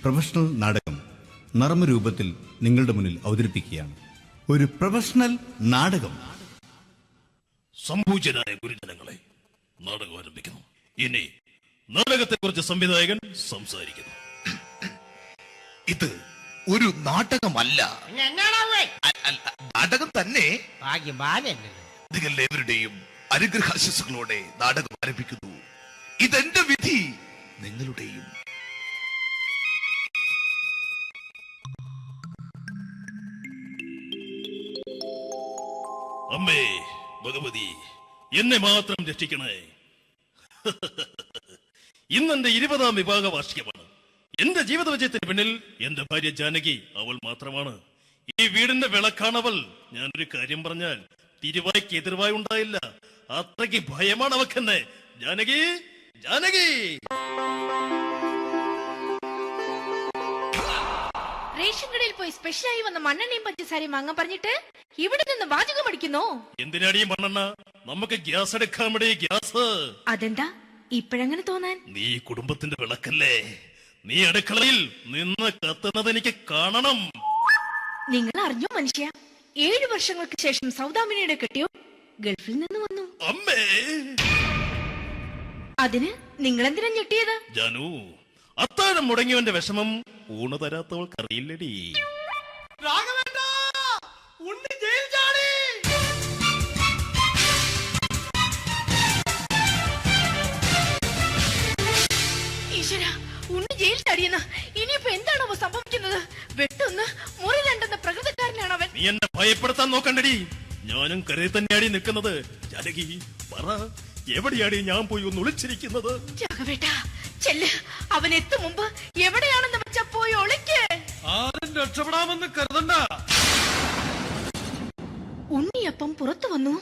Professional നാടകം നർമ്മരൂപത്തിൽ നിങ്ങളുടെ മുന്നിൽ അവതരിപ്പിക്കുകയാണ്. ഒരു പ്രൊഫഷണൽ നാടകം. സംഭൂജനായ ഗുരുജനങ്ങളെ, നാടകം ആരംഭിക്കുന്നു. ഇനി നാടകത്തെക്കുറിച്ച് സംവിധായകൻ സംസാരിക്കുന്നു. ഇത് ഒരു നാടകമല്ല, നാടകം തന്നെ. നിങ്ങളെവരുടെയും അനുഗ്രഹാശിസുകളോടെ നാടകം ആരംഭിക്കുന്നു. ഇതെന്റെ വിധി, നിങ്ങളുടെയും. അമ്മേ ഭഗവതി, എന്നെ മാത്രം രക്ഷിക്കണേ. ഇന്നെന്റെ 20ാം വിവാഹ വാർഷികമാണ്. എന്റെ ജീവിത വിജയത്തിന് പിന്നിൽ എന്റെ ഭാര്യ ജാനകി അവൾ മാത്രമാണ്. ഈ വീടിന്റെ വിളക്കാണവൾ. ഞാനൊരു കാര്യം പറഞ്ഞാൽ തിരുവായ്ക്ക് എതിർവായി ഉണ്ടായില്ല. അത്രയ്ക്ക് ഭയമാണ് അവക്കെന്നെ. ജാനകി, ജാനകി. റേഷൻ കടയിൽ പോയി സ്പെഷ്യലായി വന്ന മണ്ണെണ്ണയും പഞ്ചസാരയും വാങ്ങാൻ പറഞ്ഞിട്ട് ഇവിടെ നിന്ന് വാചകം അടിക്കുന്നു. എന്തിനാടി മണ്ണെണ്ണ? നമുക്ക് ഗ്യാസ് എടുക്കാൻ വേണ്ടി ഗ്യാസ്. അതെന്താ ഇപ്പഴങ്ങനെ തോന്നാൻ? നീ കുടുംബത്തിന്റെ വിളക്കല്ലേ. നീ അടുക്കളയിൽ നിന്ന് കത്തുന്നത് എനിക്ക് കാണണം. നിങ്ങൾ അറിഞ്ഞോ മനുഷ്യ, 7 വർഷങ്ങൾക്ക് ശേഷം സൗദാമിനിയുടെ കെട്ടിയോ ഗൾഫിൽ നിന്ന് വന്നു. അമ്മേ, അതിന് നിങ്ങൾ എന്തിനാ ഞെട്ടിയത്? ജാനു, അത്താഴം മുടങ്ങിയവന്റെ വിഷമം ഊണ് തരാത്തവൾക്ക് അറിയില്ലടി. ഈശ്വര, ഉണ്ണി ജയിൽ ചാടിയെന്ന്. ഇനിയിപ്പോ എന്താണോ സംഭവിക്കുന്നത്? വെട്ടൊന്ന് മുറി രണ്ടെന്ന പ്രകൃതക്കാരനാണ് അവൻ. നീ എന്നെ ഭയപ്പെടുത്താൻ നോക്കണ്ടടി. ഞാനും കരയിൽ തന്നെയാടി നിൽക്കുന്നത്. ജാനകി, പറ, എവിടെയാടി ഞാൻ പോയി ഒന്ന് ഒളിച്ചിരിക്കുന്നത്? രാഘവേട്ടാ, ചെല്ല്. അവൻ എത്തും മുമ്പ് എവിടെയാണെന്ന് വെച്ചാ പോയി ഒളിക്ക്. ആരും രക്ഷപ്പെടാമെന്ന് കരുതണ്ട. ഉണ്ണിയപ്പം പുറത്തു വന്നു.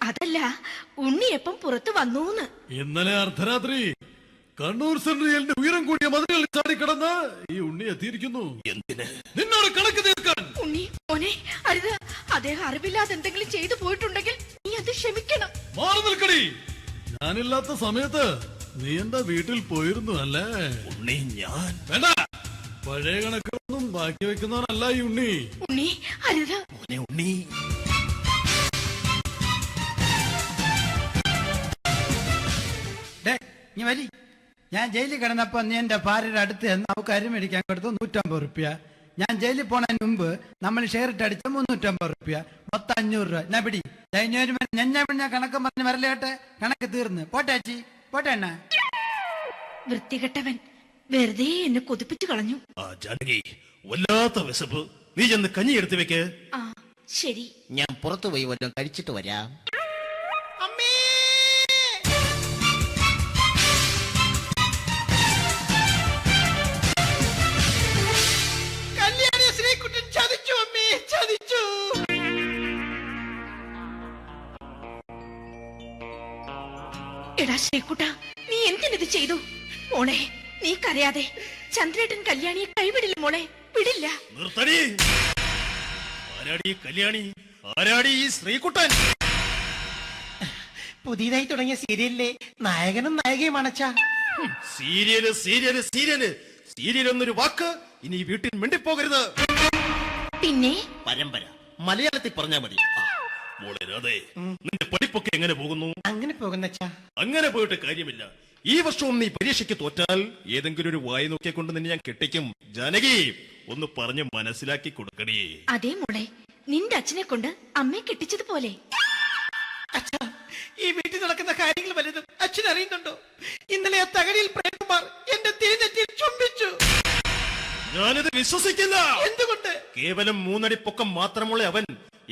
അതല്ല, ഉണ്ണിയപ്പം പുറത്തു വന്നൂന്ന്. ഇന്നലെ അർദ്ധരാത്രി കണ്ണൂർ സെൻട്രലിന്റെ ഉയരം കൂടിയ മതിലുകളിൽ ചാടിക്കടന്ന് ഈ ഉണ്ണി എത്തിയിരിക്കുന്നു. എന്തിന്? നിന്നോട് കണക്ക് തീർക്കാൻ. ഉണ്ണി മോനെ, അരുത്. അദ്ദേഹം അറിവില്ലാതെ എന്തെങ്കിലും ചെയ്തു പോയിട്ടുണ്ടെങ്കിൽ നീ അത് ക്ഷമിക്കണം. മാറി നിൽക്കടി. ഞാനില്ലാത്ത സമയത്ത് നീ എന്റെ വീട്ടിൽ പോയിരുന്നു അല്ലേ? ഉണ്ണി, ഞാൻ വേണ്ട. പഴയ കണക്കൊന്നും ബാക്കി വെക്കുന്നവനല്ല ഈ ഉണ്ണി. ഉണ്ണി, അരുത്. മോനെ ഉണ്ണി. നീ വരി. ഞാൻ ജയിലിൽ കിടന്നപ്പോ നീ എന്റെ ഭാര്യയുടെ അടുത്ത് നമുക്ക് അരി മേടിക്കാൻ കൊടുത്തു 150 റുപ്യ. ഞാൻ ജയിലിൽ പോണതിന് മുമ്പ് നമ്മൾ ഷെയർ ഇട്ട് അടിച്ച 350 റുപ്യ, മൊത്തം 500 രൂപ. ഞാൻ പിടി. ഞാൻ കണക്ക് പറഞ്ഞ് വരലേട്ടെ. കണക്ക് തീർന്ന്. പോട്ടെ അച്ചി, പോട്ടെ അണ്ണ. വൃത്തികെട്ടവൻ വെറുതെ എന്നെ കൊതിപ്പിച്ചു കളഞ്ഞു. ആ ജാനകി, വല്ലാത്ത വിശപ്പ്. നീ ചെന്ന് കഞ്ഞി എടുത്തു വെക്ക്. ആ ശരി. ഞാൻ പുറത്തു പോയി വല്ലതും കഴിച്ചിട്ട് വരാം. എടാ ശ്രീകുട്ട, നീ എന്തിനിത് ചെയ്തു? മോളെ, നീ കരയാതെ. ചന്ദ്രേട്ടൻ കല്യാണിയെ കൈവിടില്ല മോളെ, വിടില്ല. നിർത്തടി. ആരാടി കല്യാണി? ആരാടി ഈ ശ്രീകുട്ടൻ? പുതിയതായി തുടങ്ങിയ സീരിയലിലെ നായകനും നായികയും അണച്ചാ. സീരിയല് സീരിയല് സീരിയല് സീരിയൽ എന്നൊരു വാക്ക് ഇനി വീട്ടിൽ മിണ്ടിപ്പോകരുത്. പിന്നെ പരമ്പര മലയാളത്തിൽ പറഞ്ഞാ മതി. മോളെ രാധേ, നിന്റെ പഠിപ്പൊക്കെ എങ്ങനെ പോകുന്നു? അങ്ങനെ പോകുന്നച്ചാ. അങ്ങനെ പോയിട്ട് കാര്യമില്ല. ഈ വർഷവും നീ പരീക്ഷയ്ക്ക് തോറ്റാൽ ഏതെങ്കിലും ഒരു വായി നോക്കിക്കൊണ്ട് നിന്നെ ഞാൻ കെട്ടിക്കും. ജാനകി, ഒന്ന് പറഞ്ഞ് മനസ്സിലാക്കി കൊടുക്കണേ. അതേ മോളെ, നിന്റെ അച്ഛനെ കൊണ്ട് അമ്മയെ കെട്ടിച്ചതുപോലെ. ഈ വീട്ടിൽ നടക്കുന്ന കാര്യങ്ങൾ വലുതും അച്ഛൻ അറിയുന്നുണ്ടോ? ഇന്നലെ ആ തകഴിയിൽ പ്രേംകുമാർ എന്റെ തിരിഞ്ഞെറ്റിൽ ചുംബിച്ചു. ഞാനിത് വിശ്വസിക്കില്ല. എന്തുകൊണ്ട്? കേവലം 3 അടി പൊക്കം മാത്രമുള്ള അവൻ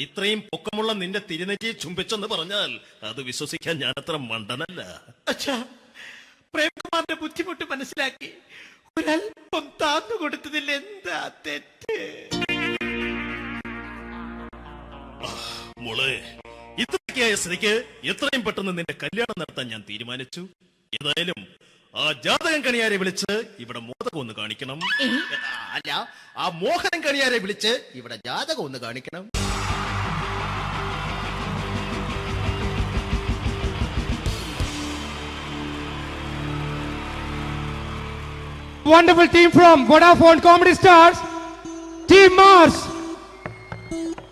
ഇത്രയും പൊക്കമുള്ള നിന്റെ തിരുനെറ്റിയെ ചുംബിച്ചെന്ന് പറഞ്ഞാൽ അത് വിശ്വസിക്കാൻ ഞാൻ അത്ര മണ്ടനല്ല. അച്ഛാ, പ്രേംകുമാറിന്റെ ബുദ്ധിമുട്ട് മനസ്സിലാക്കി ഒരല്പം താന്നു കൊടുത്തതിൽ എന്താ തെറ്റ്? മോളെ, ഇത്രയ്ക്കായ സ്ഥിതിക്ക് എത്രയും പെട്ടെന്ന് നിന്റെ കല്യാണം നടത്താൻ ഞാൻ തീരുമാനിച്ചു. ഏതായാലും ആ ജാതകം കണിയാരെ വിളിച്ച് ഇവിടെ മോദകം ഒന്ന് കാണിക്കണം. അല്ല, ആ മോഹനം കണിയാരെ വിളിച്ച് ഇവിടെ ജാതകം ഒന്ന് കാണിക്കണം. wonderful team from Vodafone Comedy Stars, Team Mars,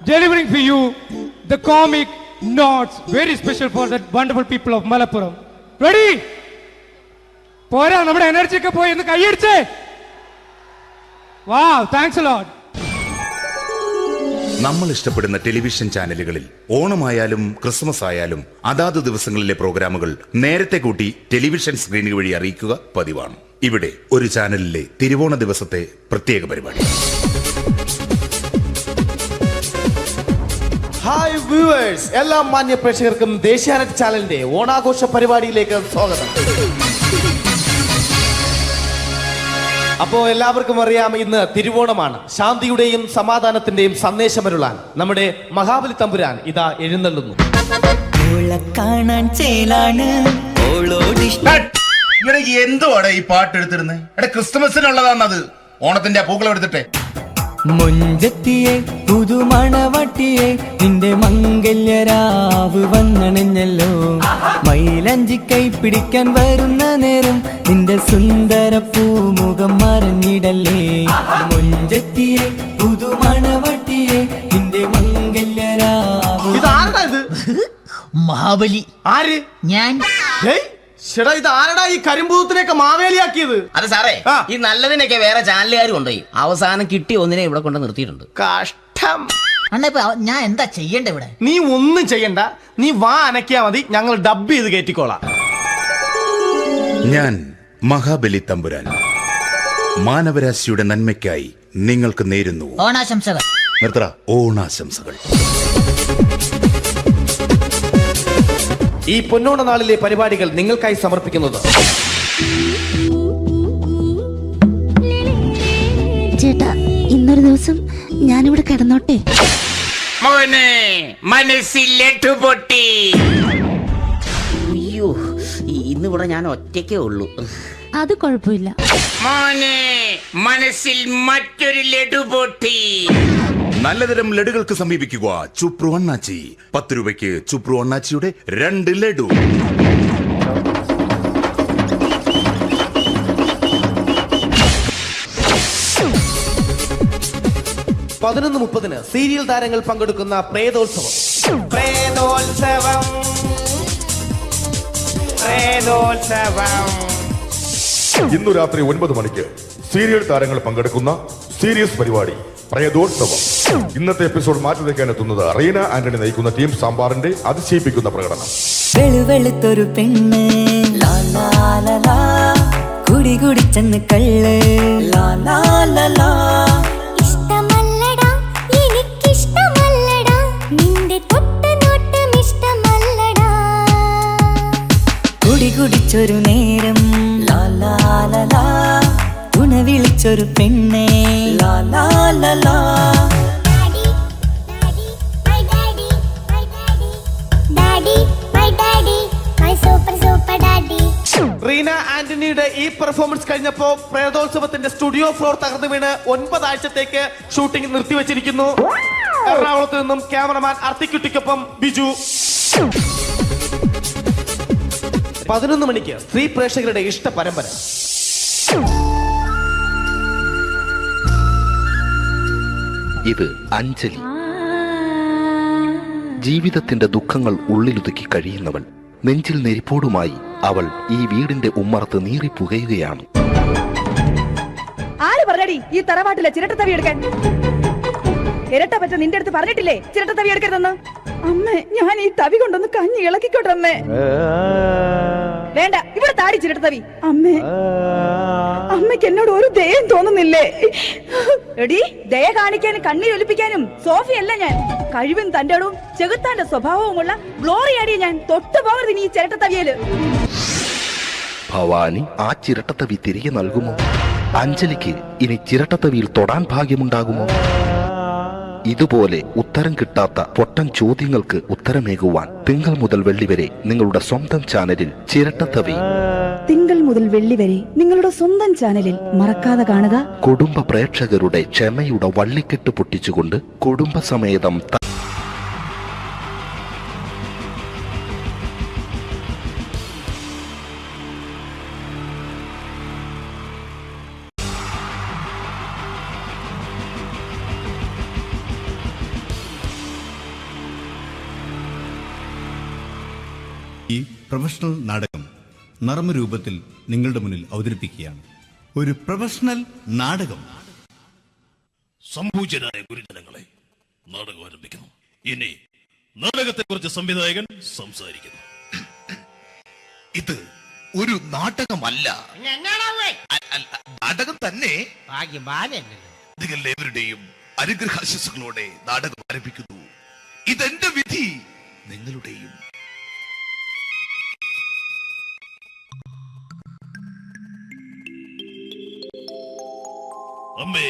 delivering for you the comic notes, very special for the wonderful people of Malappuram. Ready? പോരാ, നമ്മുടെ എനർജി ഒക്കെ പോയി ഒന്ന് കൈയടിച്ചേ. Wow, thanks a lot. നമ്മൾ ഇഷ്ടപ്പെടുന്ന ടെലിവിഷൻ ചാനലുകളിൽ ഓണമായാലും ക്രിസ്മസ് ആയാലും അതാത് ദിവസങ്ങളിലെ പ്രോഗ്രാമുകൾ നേരത്തെ കൂട്ടി ടെലിവിഷൻ സ്ക്രീനുകൾ വഴി അറിയിക്കുക പതിവാണ്. ഇവിടെ ഒരു ചാനലിലെ തിരുവോണ ദിവസത്തെ പ്രത്യേക പരിപാടി. ഹായ് വ്യൂവേഴ്സ്, എല്ലാ മാന്യ പ്രേക്ഷകർക്കും ദേശീയാനെറ്റ് ചാനലിന്റെ ഓണാഘോഷ പരിപാടിയിലേക്ക് സ്വാഗതം. അപ്പോ എല്ലാവർക്കും അറിയാം, ഇന്ന് തിരുവോണമാണ്. ശാന്തിയുടെയും സമാധാനത്തിന്റെയും സന്ദേശമരുളാൻ നമ്മുടെ മഹാബലി തമ്പുരാൻ ഇതാ എഴുന്നള്ളുന്നു. ഇവിടെ എന്തുവാടെ ഈ പാട്ട് എടുത്തിരുന്നത്? എടാ, ക്രിസ്തുമസിനുള്ളതാണത്. ഓണത്തിന്റെ പൂക്കളം എടുത്തിട്ടെ. മുഞ്ചത്തിയെ പുതുമണവട്ടിയെ നിന്റെ മംഗല്യരാവ് വന്നണഞ്ഞല്ലോ. മൈലഞ്ചി കൈ പിടിക്കാൻ വരുന്ന നേരം നിന്റെ സുന്ദര പൂമുഖം മറഞ്ഞിടല്ലേ. മുഞ്ചത്തിയെ പുതുമണവട്ടിയെ നിന്റെ മംഗല്യരാവ്. ഇതാരടാ ഇത്? മഹാബലി. ആര്? ഞാൻ. ചേട്ടാ, ഇത് ആരടാ ഈ കരിമ്പൂത്തിനെയൊക്കെ മാവേലിയാക്കിയത്? അത് സാറേ, ഈ നല്ലതിനൊക്കെ വേറെ ചാനലുകാർ കൊണ്ടുപോയി അവസാനം കിട്ടി ഒന്നിനെ ഇവിടെ കൊണ്ട് നിർത്തിയിട്ടുണ്ട്. കഷ്ടം. അണ്ണ ഇപ്പൊ ഞാൻ എന്താ ചെയ്യണ്ട ഇവിടെ? നീ ഒന്നും ചെയ്യണ്ട, നീ വാ അനക്കിയാ മതി, ഞങ്ങൾ ഡബ് ചെയ്ത് കയറ്റിക്കോളാം. ഞാൻ മഹാബലി തമ്പുരാൻ മാനവരാശിയുടെ നന്മയ്ക്കായി നിങ്ങൾക്ക് നേരുന്നു ഓണാശംസകൾ. നിർത്തറ ഓണാശംസകൾ. ഈ പൊന്നോണ നാളിലെ പരിപാടികൾ നിങ്ങൾക്കായി സമർപ്പിക്കുന്നത് ചേട്ടാ, ഇന്നൊരു ദിവസം ഞാനിവിടെ കിടന്നോട്ടെ. മോനെ മനസ്സിലെട്ടു പൊട്ടി. അയ്യോ, ഇന്നിവിടെ ഞാൻ ഒറ്റയ്ക്കേ ഉള്ളൂ. അത് കുഴപ്പമില്ല. മോനെ മനസ്സിൽ മറ്റൊരു ലഡു പൊട്ടി. നല്ലതരം ലഡുകൾക്ക് സമീപിക്കുക ചുപ്രു അണ്ണാച്ചി. 10 രൂപയ്ക്ക് ചുപ്രു അണ്ണാച്ചിയുടെ 2 ലഡു. പതിനൊന്ന് 30 സീരിയൽ താരങ്ങൾ പങ്കെടുക്കുന്ന പ്രേതോത്സവം. പ്രേതോത്സവം, പ്രേതോത്സവം. ഇന്നു രാത്രി 9 മണിക്ക് സീരിയൽ താരങ്ങൾ പങ്കെടുക്കുന്ന സീരിയസ് പരിപാടി പ്രേതോത്സവം. ഇന്നത്തെ എപ്പിസോഡ് മാറ്റി വയ്ക്കാൻ എത്തുന്നത് റീന ആന്റണി നയിക്കുന്ന ടീം സാമ്പാറിന്റെ അതിശയിപ്പിക്കുന്ന പ്രകടനം. വെളുവെളുത്തൊരു പെണ്ണ് കുടി കുടിച്ചെന്ന് കള്ള്. ഇഷ്ടമല്ലടാ, എനിക്കിഷ്ടമല്ലടാ, നിന്റെ തൊട്ട നോട്ടം ഇഷ്ടമല്ലടാ. കുടി കുടിച്ചൊരു നേരം തുണ വിളിച്ചൊരു പെണ്ണെ. റീന ആന്റണിയുടെ ഈ പെർഫോമൻസ് കഴിഞ്ഞപ്പോ പ്രേതോത്സവത്തിന്റെ സ്റ്റുഡിയോ ഫ്ലോർ തകർന്നു വീണ് 9 ആഴ്ചത്തേക്ക് ഷൂട്ടിംഗ് നിർത്തിവെച്ചിരിക്കുന്നു. എറണാകുളത്ത് നിന്നും ക്യാമറമാൻ അർത്തിക്കുട്ടിക്കൊപ്പം ബിജു. 11 മണിക്ക് സ്ത്രീ പ്രേക്ഷകരുടെ ഇഷ്ട പരമ്പര. ഇത് അഞ്ജലി. ജീവിതത്തിന്റെ ദുഃഖങ്ങൾ ഉള്ളിലൊതുക്കി കഴിയുന്നവൾ. നെഞ്ചിൽ നെരിപ്പോടുമായി അവൾ ഈ വീടിന്റെ ഉമ്മറത്ത് നീറിപ്പുകയുകയാണ്. ആര് പറഞ്ഞടി ഈ തറവാട്ടിലെ ചിരട്ടത്തവി എടുക്കാൻ? ഇരട്ട പറ്റ നിന്റെ അടുത്ത് പറഞ്ഞിട്ടില്ലേ ചിരട്ടത്തവി എടുക്കരുതെന്ന്? അമ്മേ, ഞാൻ ഈ തവി കൊണ്ടൊന്ന് കഞ്ഞി ഇളക്കിക്കോട്ടെ അമ്മേ. വേണ്ട, ഇവിടെ താടി ചിരട്ടത്തവി. അമ്മേ, അമ്മയ്ക്ക് എന്നോട് ഒരു ദയം തോന്നുന്നില്ലേ? എടി, ദയ കാണിക്കാനും കണ്ണീരൊലിപ്പിക്കാനും സോഫിയല്ല ഞാൻ. കഴിവും തന്റെടും ചെകുത്താന്റെ സ്വഭാവവുമുള്ള ഗ്ലോറിയാടിയ ഞാൻ. തൊട്ടു പോകരുത് നീ ചിരട്ടത്തവിയല്. ഭവാനി ആ ചിരട്ടത്തവി തിരികെ നൽകുമോ? അഞ്ജലിക്ക് ഇനി ചിരട്ടത്തവിയിൽ തൊടാൻ ഭാഗ്യമുണ്ടാകുമോ? ഇതുപോലെ ഉത്തരം കിട്ടാത്ത പൊട്ടൻ ചോദ്യങ്ങൾക്ക് ഉത്തരമേകുവാൻ തിങ്കൾ മുതൽ വെള്ളി വരെ നിങ്ങളുടെ സ്വന്തം ചാനലിൽ ചിരട്ടത്തവി. തിങ്കൾ മുതൽ വെള്ളി വരെ നിങ്ങളുടെ സ്വന്തം ചാനലിൽ മറക്കാതെ കാണുക. കുടുംബ പ്രേക്ഷകരുടെ ക്ഷമയുടെ വള്ളിക്കെട്ട് പൊട്ടിച്ചുകൊണ്ട് കുടുംബസമേതം ഈ പ്രൊഫഷണൽ നാടകം നർമ്മരൂപത്തിൽ നിങ്ങളുടെ മുന്നിൽ അവതരിപ്പിക്കുകയാണ്. ഒരു പ്രൊഫഷണൽ നാടകം. സംപൂജ്യരായ ഗുരുജനങ്ങളെ, നാടകം ആരംഭിക്കുന്നു. ഇനി നാടകത്തെ കുറിച്ച് സംവിധായകൻ സംസാരിക്കുന്നു. ഇത് ഒരു നാടകമല്ല, നാടകം തന്നെ. നിങ്ങളെവരുടെയും അനുഗ്രഹാശിസുകളോടെ നാടകം ആരംഭിക്കുന്നു. ഇതെന്റെ വിധി, നിങ്ങളുടെയും. അമ്മേ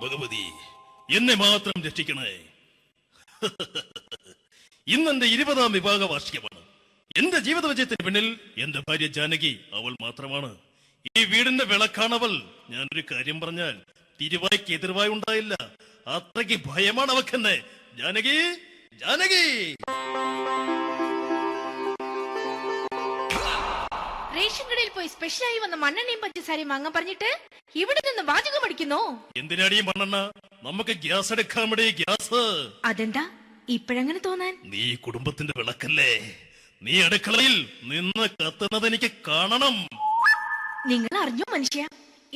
ഭഗവതി, എന്നെ മാത്രം രക്ഷിക്കണേ. ഇന്നെന്റെ 20ാം വിവാഹ വാർഷികമാണ്. എന്റെ ജീവിത വിജയത്തിന് പിന്നിൽ എന്റെ ഭാര്യ ജാനകി അവൾ മാത്രമാണ്. ഈ വീടിന്റെ വിളക്കാണവൾ. ഞാനൊരു കാര്യം പറഞ്ഞാൽ തിരുവായ്ക്ക് എതിർവായി ഉണ്ടായില്ല. അത്രയ്ക്ക് ഭയമാണ് അവക്കെന്നെ. ജാനകി, ജാനകി. റേഷൻ കടയിൽ പോയി സ്പെഷ്യലായി വന്ന മണ്ണെണ്ണയും പഞ്ചസാരയും വാങ്ങാൻ പറഞ്ഞിട്ട് ഇവിടെ നിന്ന് വാചകം അടിക്കുന്നോ? എന്തിനാടി മണ്ണെണ്ണ? നമുക്ക് ഗ്യാസ് എടുക്കാൻ വേണ്ടി ഗ്യാസ്. അതെന്താ ഇപ്പഴങ്ങനെ തോന്നാൻ? നീ കുടുംബത്തിന്റെ വിളക്കല്ലേ. നീ അടുക്കളയിൽ നിന്ന് കത്തുന്നത് എനിക്ക് കാണണം. നിങ്ങൾ അറിഞ്ഞോ മനുഷ്യ,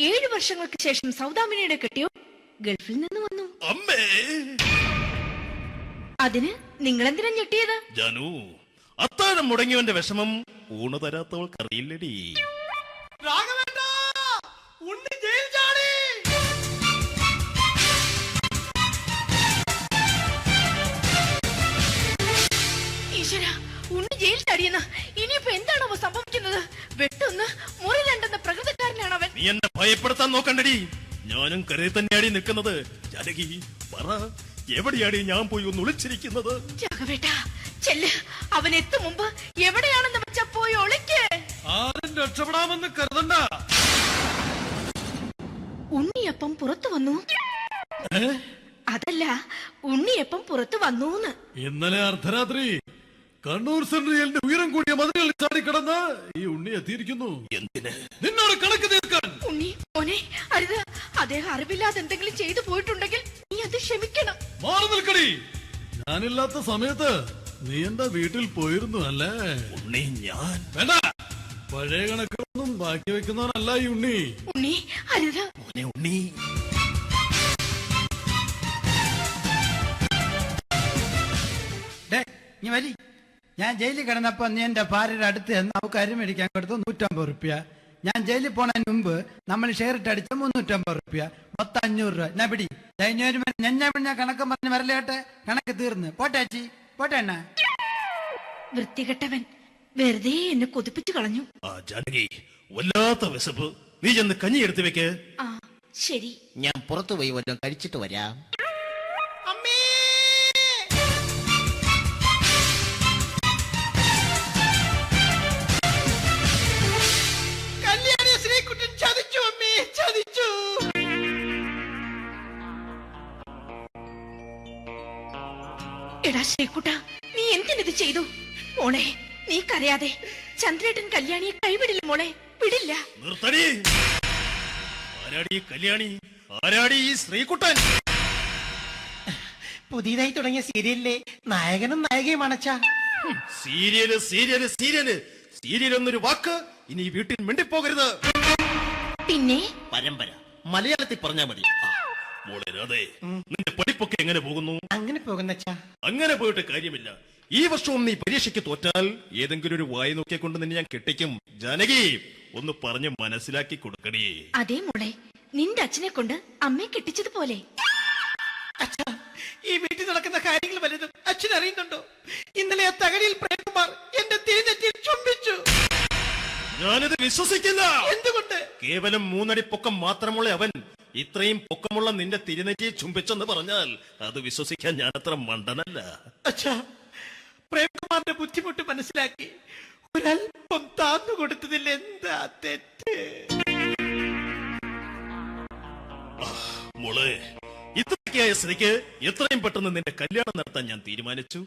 7 വർഷങ്ങൾക്ക് ശേഷം സൗദാമിനിയുടെ കെട്ടിയോ ഗൾഫിൽ നിന്ന് വന്നു. അമ്മേ, അതിന് നിങ്ങൾ എന്തിനാ ഞെട്ടിയത്? ജാനു, അത്താഴം മുടങ്ങിയവന്റെ വിഷമം ഊണ് തരാത്തവൾക്ക് അറിയില്ലടി. ഈശ്വര, ഉണ്ണി ജയിൽ ചാടിയെന്ന. ഇനിയിപ്പോ എന്താണോ സംഭവിക്കുന്നത്? വെട്ടൊന്ന് മുറി രണ്ടെന്ന പ്രകൃതക്കാരനാണ് അവൻ. നീ എന്നെ ഭയപ്പെടുത്താൻ നോക്കണ്ടടി. ഞാനും കരയിൽ തന്നെയാടി നിൽക്കുന്നത്. ജാനകി പറ, എവിടെയാടി ഞാൻ പോയി ഒന്ന് ഒളിച്ചിരിക്കുന്നത്? രാഘവേട്ടാ, ചെല്ല്. അവൻ എത്തും മുമ്പ് എവിടെയാണെന്ന് വെച്ചാ പോയി ഒളിക്ക്. ആരും രക്ഷപ്പെടാമെന്ന് കരുതണ്ട. ഉണ്ണിയപ്പം പുറത്തു വന്നു. അതല്ല, ഉണ്ണിയപ്പം പുറത്തു വന്നൂന്ന്. ഇന്നലെ അർദ്ധരാത്രി കണ്ണൂർ സെൻട്രലിന്റെ ഉയരം കൂടിയ മതിലുകളിൽ ചാടിക്കിടന്ന് ഈ ഉണ്ണി എത്തിയിരിക്കുന്നു. എന്തിന്? നിന്നോട് കണക്ക് തീർക്കാൻ. ഉണ്ണി മോനെ, അരുത്. അദ്ദേഹം അറിവില്ലാതെ എന്തെങ്കിലും ചെയ്തു പോയിട്ടുണ്ടെങ്കിൽ നീ അത് ക്ഷമിക്കണം. മാറി നിൽക്കടി. ഞാനില്ലാത്ത സമയത്ത് നീ എന്റെ വീട്ടിൽ പോയിരുന്നു അല്ലേ? ഉണ്ണി, ഞാൻ വേണ്ട. പഴയ കണക്കൊന്നും ബാക്കി വെക്കുന്നവനല്ല ഈ ഉണ്ണി. ഉണ്ണി, അരുത്. മോനെ ഉണ്ണി. നീ വരി. ഞാൻ ജയിലിൽ കിടന്നപ്പോ നീ എന്റെ ഭാര്യയുടെ അടുത്ത് നമുക്ക് അരി മേടിക്കാൻ കൊടുത്തു 150 റുപ്യ. ഞാൻ ജയിലിൽ പോണതിന് മുമ്പ് നമ്മൾ ഷെയർ ഇട്ട് അടിച്ച 350 റുപ്യ, മൊത്തം 500 രൂപ. ഞാൻ പിടി. ഞാൻ കണക്കം പറഞ്ഞ് വരലേട്ടെ. കണക്ക് തീർന്ന്. പോട്ടെ അച്ചി, പോട്ടെ അണ്ണ. വൃത്തികെട്ടവൻ വെറുതെ എന്നെ കൊതിപ്പിച്ചു കളഞ്ഞു. ആ ജാനകി, വല്ലാത്ത വിശപ്പ്. നീ ചെന്ന് കഞ്ഞി എടുത്തു വെക്ക്. ആ ശരി. ഞാൻ പുറത്തു പോയി വല്ലതും കഴിച്ചിട്ട് വരാം. എടാ ശ്രീകുട്ടാ, നീ എന്തിനിത് ചെയ്തു? മോളെ, നീ കരയാതെ. ചന്ദ്രേട്ടൻ കല്യാണിയെ കൈവിടില്ല മോളെ, വിടില്ല. നിർത്തടി. ആരാടി കല്യാണി? ആരാടി ഈ ശ്രീകുട്ടൻ? പുതിയതായി തുടങ്ങിയ സീരിയലിലെ നായകനും നായികയും അണച്ചാ. സീരിയല് സീരിയല് സീരിയല് സീരിയൽ എന്നൊരു വാക്ക് ഇനി ഈ വീട്ടിൽ മിണ്ടിപ്പോകരുത്. പിന്നെ പരമ്പര മലയാളത്തിൽ പറഞ്ഞാ മതി. മോളെ രാധേ, നിന്റെ പഠിപ്പൊക്കെ എങ്ങനെ പോകുന്നു? അങ്ങനെ പോകുന്നച്ചാ. അങ്ങനെ പോയിട്ട് കാര്യമില്ല. ഈ വർഷവും നീ പരീക്ഷയ്ക്ക് തോറ്റാൽ ഏതെങ്കിലും ഒരു വായി നോക്കിക്കൊണ്ട് നിന്നെ ഞാൻ കെട്ടിക്കും. ജാനകി, ഒന്ന് പറഞ്ഞ് മനസ്സിലാക്കി കൊടുക്കണേ. അതേ മോളെ, നിന്റെ അച്ഛനെ കൊണ്ട് അമ്മയെ കെട്ടിച്ചതുപോലെ. അച്ഛാ, ഈ വീട്ടിൽ നടക്കുന്ന കാര്യങ്ങൾ വലുതും അച്ഛൻ അറിയുന്നുണ്ടോ? ഇന്നലെ ആ തകഴിയിൽ പ്രേംകുമാർ എന്റെ തിരിഞ്ഞെറ്റിയിൽ ചുംബിച്ചു. ഞാനിത് വിശ്വസിക്കില്ല. എന്തുകൊണ്ട്? കേവലം 3 അടി പൊക്കം മാത്രമുള്ള അവൻ ഇത്രയും പൊക്കമുള്ള നിന്റെ തിരുനെറ്റിയെ ചുംബിച്ചെന്ന് പറഞ്ഞാൽ അത് വിശ്വസിക്കാൻ ഞാൻ അത്ര മണ്ടനല്ല. അച്ഛാ, പ്രേംകുമാറിന്റെ ബുദ്ധിമുട്ട് മനസ്സിലാക്കി ഒരല്പം താന്നു കൊടുത്തതിൽ എന്താ തെറ്റ്? മോളെ, ഇത്രയ്ക്കായ സ്ഥിതിക്ക് എത്രയും പെട്ടെന്ന് നിന്റെ കല്യാണം നടത്താൻ ഞാൻ തീരുമാനിച്ചു.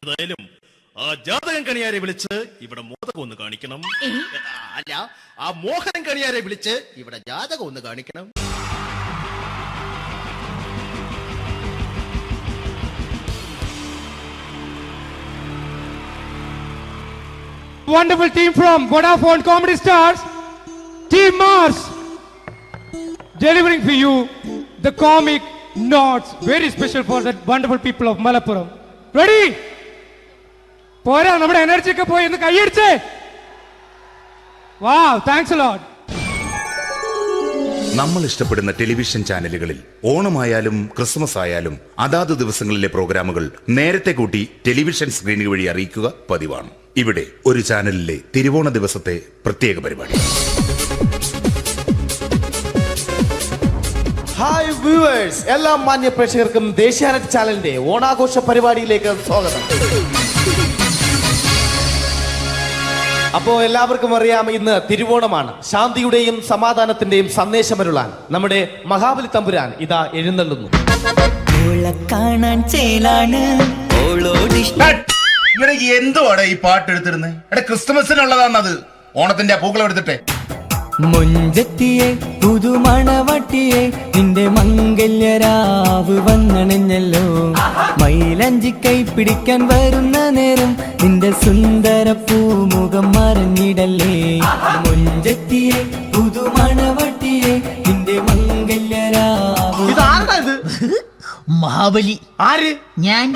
ഏതായാലും ആ ജാതകം കണിയാരെ വിളിച്ച് ഇവിടെ മോദകം ഒന്ന് കാണിക്കണം. അല്ല, ആ മോഹനം കണിയാരെ വിളിച്ച് ഇവിടെ ജാതകം ഒന്ന് കാണിക്കണം. wonderful team from Vodafone Comedy Stars, Team Mars, delivering for you the comic notes, very special for the wonderful people of Malappuram. Ready? പോരാ നമ്മുടെ എനർജി ഒക്കെ പോയി ഒന്ന് കൈയടിച്ചേ. Wow, thanks a lot. നമ്മൾ ഇഷ്ടപ്പെടുന്ന ടെലിവിഷൻ ചാനലുകളിൽ ഓണമായാലും ക്രിസ്മസ് ആയാലും അതാത് ദിവസങ്ങളിലെ പ്രോഗ്രാമുകൾ നേരത്തെ കൂട്ടി ടെലിവിഷൻ സ്ക്രീനുകൾ വഴി അറിയിക്കുക പതിവാണ്. ഇവിടെ ഒരു ചാനലിലെ തിരുവോണ ദിവസത്തെ പ്രത്യേക പരിപാടി. ഹായ് വ്യൂവേഴ്സ്, എല്ലാ മാന്യ പ്രേക്ഷകർക്കും ദേശീയാനെറ്റ് ചാനലിന്റെ ഓണാഘോഷ പരിപാടിയിലേക്ക് സ്വാഗതം. അപ്പോ എല്ലാവർക്കും അറിയാം, ഇന്ന് തിരുവോണമാണ്. ശാന്തിയുടെയും സമാധാനത്തിന്റെയും സന്ദേശമരുളാൻ നമ്മുടെ മഹാബലി തമ്പുരാൻ ഇതാ എഴുന്നള്ളുന്നു. കാണാൻ ചേലാണ് എന്തുവാടെ ഈ പാട്ട് എടുത്തിരുന്നത്? എടാ, ക്രിസ്തുമസിനുള്ളതാണത്. ഓണത്തിന്റെ പൂക്കളം എടുത്തിട്ടെ. മൊഞ്ചത്തിയെ പുതുമണവട്ടിയെ നിന്റെ മംഗല്യരാവ് വന്നണഞ്ഞല്ലോ. മൈലഞ്ചി കൈ പിടിക്കാൻ വരുന്ന നേരം നിന്റെ സുന്ദര പൂമുഖം മറഞ്ഞിടല്ലേ. മൊഞ്ചത്തിയെ പുതുമണവട്ടിയെ നിന്റെ മംഗല്യരാവ്. ഇതാരടാ ഇത്? മഹാബലി. ആര്? ഞാൻ.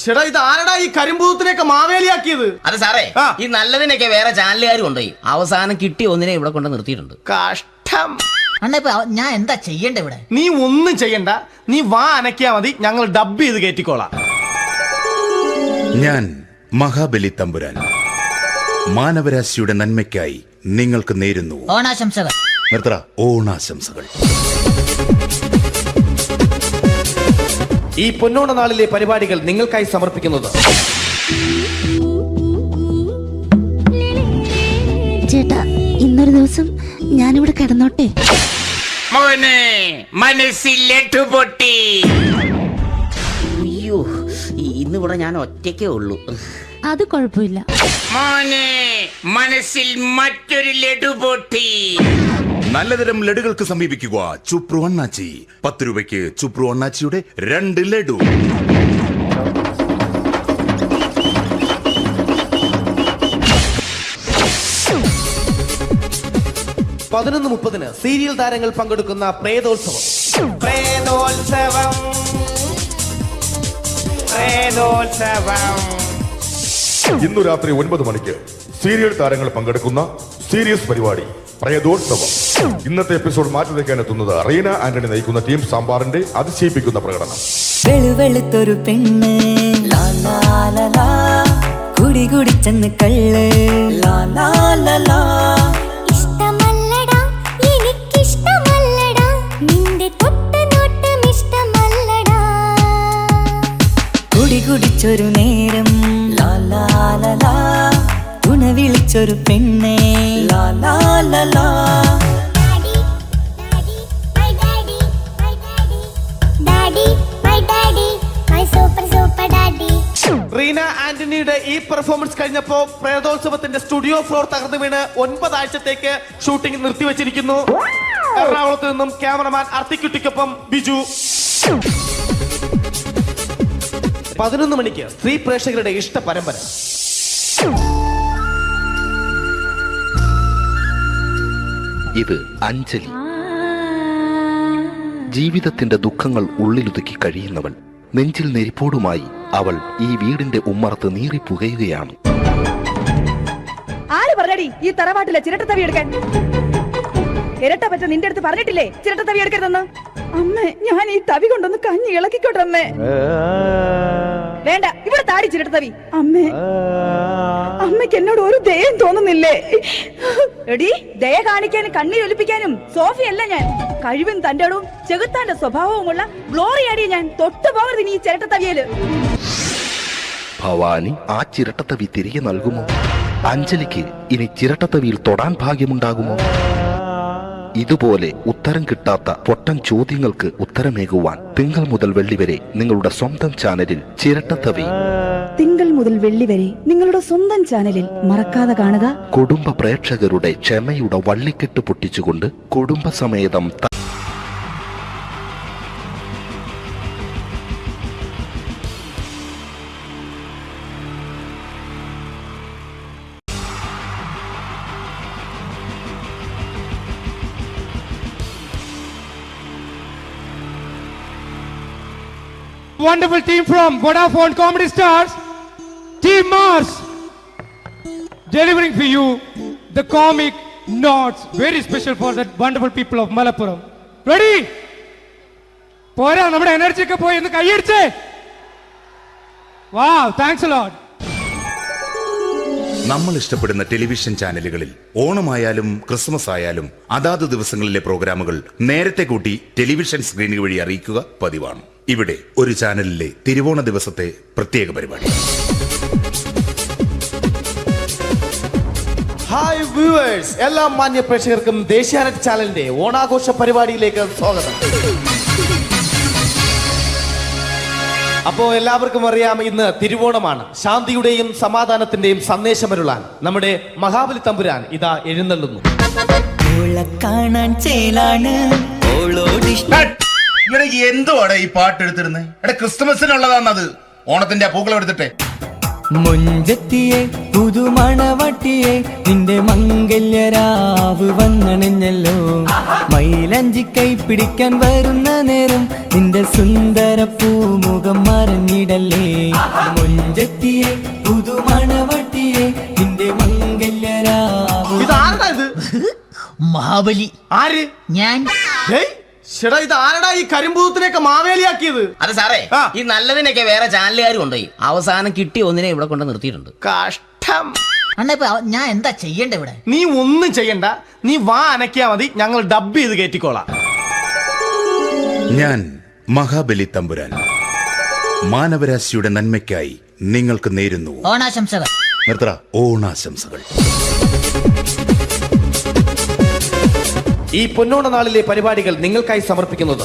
ചേട്ടാ, ഇത് ആരടാ ഈ കരിമ്പൂത്തിനെയൊക്കെ മാവേലിയാക്കിയത്? അത് സാറേ, ഈ നല്ലതിനൊക്കെ വേറെ ചാനലുകാർ കൊണ്ടുപോയി അവസാനം കിട്ടി ഒന്നിനെ ഇവിടെ കൊണ്ട് നിർത്തിയിട്ടുണ്ട്. കഷ്ടം. അണ്ണ ഇപ്പൊ ഞാൻ എന്താ ചെയ്യണ്ടേ ഇവിടെ? നീ ഒന്നും ചെയ്യണ്ട, നീ വാ അനക്കിയാ മതി, ഞങ്ങൾ ഡബ് ചെയ്ത് കയറ്റിക്കോളാം. ഞാൻ മഹാബലി തമ്പുരാൻ മാനവരാശിയുടെ നന്മയ്ക്കായി നിങ്ങൾക്ക് നേരുന്നു ഓണാശംസകൾ. നിർത്തറ ഓണാശംസകൾ. ഈ പൊന്നോണ നാളിലെ പരിപാടികൾ നിങ്ങൾക്കായി സമർപ്പിക്കുന്നത് ചേട്ടാ, ഇന്നൊരു ദിവസം ഞാനിവിടെ കിടന്നോട്ടെ. അയ്യോ, ഇന്നിവിടെ ഞാൻ ഒറ്റയ്ക്കേ ഉള്ളൂ. അത് കുഴപ്പമില്ല. മനസ്സിൽ മറ്റൊരു ലഡു പൊട്ടി. നല്ലതരം ലഡുകൾക്ക് സമീപിക്കുക ചുപ്രു അണ്ണാച്ചി. 10 രൂപയ്ക്ക് ചുപ്രു അണ്ണാച്ചിയുടെ 2 ലഡു. പതിനൊന്ന് 30 സീരിയൽ താരങ്ങൾ പങ്കെടുക്കുന്ന പ്രേതോത്സവം. പ്രേതോത്സവം, പ്രേതോത്സവം. ഇന്നു രാത്രി 9 മണിക്ക് സീരിയൽ താരങ്ങൾ പങ്കെടുക്കുന്ന സീരിയസ് പരിപാടി പ്രേതോത്സവം. ഇന്നത്തെ എപ്പിസോഡ് മാറ്റി വയ്ക്കാൻ എത്തുന്നത് റീന ആന്റണി നയിക്കുന്ന ടീം സാമ്പാറിന്റെ അതിശയിപ്പിക്കുന്ന പ്രകടനം. വെളുവെളുത്തൊരു പെണ്ണ് കുടി കുടിച്ചെന്ന് കള്ള്. ഇഷ്ടമല്ലടാ, എനിക്കിഷ്ടമല്ലടാ, നിന്റെ തൊട്ടനോട്ടം ഇഷ്ടമല്ലടാ. കുടി കുടിച്ചൊരു നേരം തുണ വിളിച്ചൊരു പെണ്ണെ. റീന ആന്റണിയുടെ ഈ പെർഫോമൻസ് കഴിഞ്ഞപ്പോ പ്രേതോത്സവത്തിന്റെ സ്റ്റുഡിയോ ഫ്ലോർ തകർന്നു വീണ് 9 ആഴ്ചത്തേക്ക് ഷൂട്ടിംഗ് നിർത്തിവെച്ചിരിക്കുന്നു. എറണാകുളത്ത് നിന്നും ക്യാമറമാൻ അർത്തിക്കുട്ടിക്കൊപ്പം ബിജു. 11 മണിക്ക് സ്ത്രീ പ്രേക്ഷകരുടെ ഇഷ്ട പരമ്പര. ഇത് അഞ്ജലി. ജീവിതത്തിന്റെ ദുഃഖങ്ങൾ ഉള്ളിലുതുക്കി കഴിയുന്നവൾ. നെഞ്ചിൽ നെരിപ്പോടുമായി അവൾ ഈ വീടിന്റെ ഉമ്മറത്ത് നീറിപ്പുകയുകയാണ്. ആര് പറഞ്ഞടി ഈ തറവാട്ടിലെ ചിരട്ടത്തവി എടുക്കാൻ? ഇരട്ട പറ്റ നിന്റെ അടുത്ത് പറഞ്ഞിട്ടില്ലേ ചിരട്ടത്തവി എടുക്കരുതെന്ന്? അമ്മേ, ഞാൻ ഈ തവി കൊണ്ടൊന്ന് കഞ്ഞി ഇളക്കിക്കോട്ടെ അമ്മേ. വേണ്ട, ഇവിടെ താടി ചിരട്ടത്തവി. അമ്മേ, അമ്മയ്ക്ക് എന്നോട് ഒരു ദയം തോന്നുന്നില്ലേ? എടി, ദയ കാണിക്കാനും കണ്ണീരൊലിപ്പിക്കാനും സോഫിയല്ല ഞാൻ. കഴിവും തന്റെ ഇടവും ചെകുത്താന്റെ സ്വഭാവവുമുള്ള ഗ്ലോറിയാടി ഞാൻ. തൊട്ടുപോകരുത് നീ ഈ ചിരട്ടത്തവിയല്. ഭവാനി ആ ചിരട്ടത്തവി തിരികെ നൽകുമോ? അഞ്ജലിക്ക് ഇനി ചിരട്ടത്തവിയിൽ തൊടാൻ ഭാഗ്യമുണ്ടാകുമോ? ഇതുപോലെ ഉത്തരം കിട്ടാത്ത പൊട്ടൻ ചോദ്യങ്ങൾക്ക് ഉത്തരമേകുവാൻ തിങ്കൾ മുതൽ വെള്ളി വരെ നിങ്ങളുടെ സ്വന്തം ചാനലിൽ ചിരട്ടത്തവി. തിങ്കൾ മുതൽ വെള്ളി വരെ നിങ്ങളുടെ സ്വന്തം ചാനലിൽ മറക്കാതെ കാണുക. കുടുംബ പ്രേക്ഷകരുടെ ക്ഷമയുടെ വള്ളിക്കെട്ട് പൊട്ടിച്ചുകൊണ്ട് കുടുംബസമേതം wonderful team from Vodafone Comedy Stars, Team Mars, delivering for you the comic notes, very special for the wonderful people of Malappuram. Ready? പോരാ, നമ്മുടെ എനർജി ഒക്കെ പോയി, ഒന്ന് കൈയടിച്ചേ. Wow, thanks a lot. നമ്മൾ ഇഷ്ടപ്പെടുന്ന ടെലിവിഷൻ ചാനലുകളിൽ ഓണമായാലും ക്രിസ്മസ് ആയാലും അതാത് ദിവസങ്ങളിലെ പ്രോഗ്രാമുകൾ നേരത്തെ കൂട്ടി ടെലിവിഷൻ സ്ക്രീനുകൾ വഴി അറിയിക്കുക പതിവാണ്. ഇവിടെ ഒരു ചാനലിലെ തിരുവോണ ദിവസത്തെ പ്രത്യേക പരിപാടി. ഹായ് വ്യൂവേഴ്സ്, എല്ലാ മാന്യ പ്രേക്ഷകർക്കും ദേശീയാനെറ്റ് ചാനലിന്റെ ഓണാഘോഷ പരിപാടിയിലേക്ക് സ്വാഗതം. അപ്പോ എല്ലാവർക്കും അറിയാം, ഇന്ന് തിരുവോണമാണ്. ശാന്തിയുടെയും സമാധാനത്തിന്റെയും സന്ദേശമരുളാൻ നമ്മുടെ മഹാബലി തമ്പുരാൻ ഇതാ എഴുന്നള്ളുന്നു. കാണാൻ ചേലാണ് എന്തുവാടാ ഈ പാട്ട് എടുത്തിരുന്നത്? എടാ, ക്രിസ്തുമസിനുള്ളതാണത്. ഓണത്തിന്റെ പൂക്കളം എടുത്തിട്ടെ. മുഞ്ചത്തിയെ പുതുമണവട്ടിയെ നിന്റെ മംഗല്യരാവ് വന്നണഞ്ഞല്ലോ. മൈലഞ്ചി കൈ പിടിക്കാൻ വരുന്ന നേരം നിന്റെ സുന്ദര പൂമുഖം മറഞ്ഞിടല്ലേ. മുഞ്ചത്തിയെ പുതുമണവട്ടിയെ നിന്റെ മംഗല്യരാവ്. ഇതാരടാ ഇത്? മഹാബലി. ആര്? ഞാൻ. ചേട്ടാ, ഇത് ആരടാ ഈ കരിമ്പൂത്തിനെയൊക്കെ മാവേലിയാക്കിയത്? അതെ സാറേ, ഈ നല്ലതിനൊക്കെ വേറെ ചാനലുകാർ കൊണ്ടുപോയി അവസാനം കിട്ടിയ ഒന്നിനെ ഇവിടെ കൊണ്ട് നിർത്തിയിട്ടുണ്ട്. കഷ്ടം. അണ്ണാ, ഇപ്പൊ ഞാൻ എന്താ ചെയ്യണ്ടേ ഇവിടെ? നീ ഒന്നും ചെയ്യണ്ട, നീ വാ അനക്കിയാ മതി, ഞങ്ങൾ ഡബ് ചെയ്ത് കയറ്റിക്കോളാം. ഞാൻ മഹാബലി തമ്പുരാൻ മാനവരാശിയുടെ നന്മയ്ക്കായി നിങ്ങൾക്ക് നേരുന്നു ഓണാശംസകൾ. നിർത്തറ. ഓണാശംസകൾ. ഈ പൊന്നോണ നാളിലെ പരിപാടികൾ നിങ്ങൾക്കായി സമർപ്പിക്കുന്നത്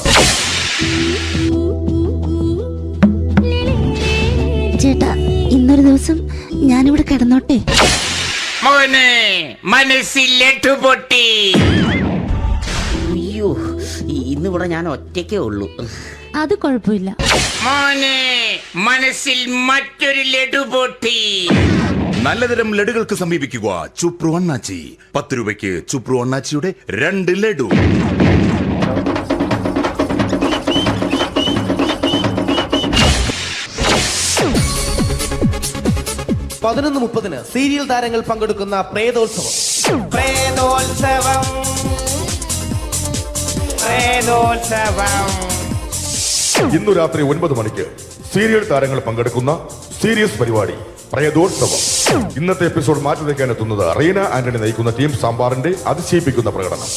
ചേട്ടാ, ഇന്നൊരു ദിവസം ഞാനിവിടെ കിടന്നോട്ടെ. മോനെ മനസ്സിലെട്ടു പൊട്ടി. അയ്യോ, ഇന്നിവിടെ ഞാൻ ഒറ്റയ്ക്കേ ഉള്ളൂ. അത് കുഴപ്പമില്ല. മോനെ മനസ്സിൽ മറ്റൊരു ലഡു പൊട്ടി. നല്ലതരം ലഡുകൾക്ക് സമീപിക്കുക ചുപ്രു അണ്ണാച്ചി. 10 രൂപയ്ക്ക് ചുപ്രു അണ്ണാച്ചിയുടെ 2 ലഡു. പതിനൊന്ന് 30 സീരിയൽ താരങ്ങൾ പങ്കെടുക്കുന്ന പ്രേതോത്സവം. ഇന്നു രാത്രി 9 മണിക്ക് സീരിയൽ താരങ്ങൾ പങ്കെടുക്കുന്ന സീരിയസ് പരിപാടി പ്രേതോത്സവം. ഇന്നത്തെ എപ്പിസോഡ് മാറ്റി വയ്ക്കാൻ എത്തുന്നത് റീന ആന്റണി നയിക്കുന്ന ടീം സാമ്പാറിന്റെ അതിശയിപ്പിക്കുന്ന പ്രകടനം.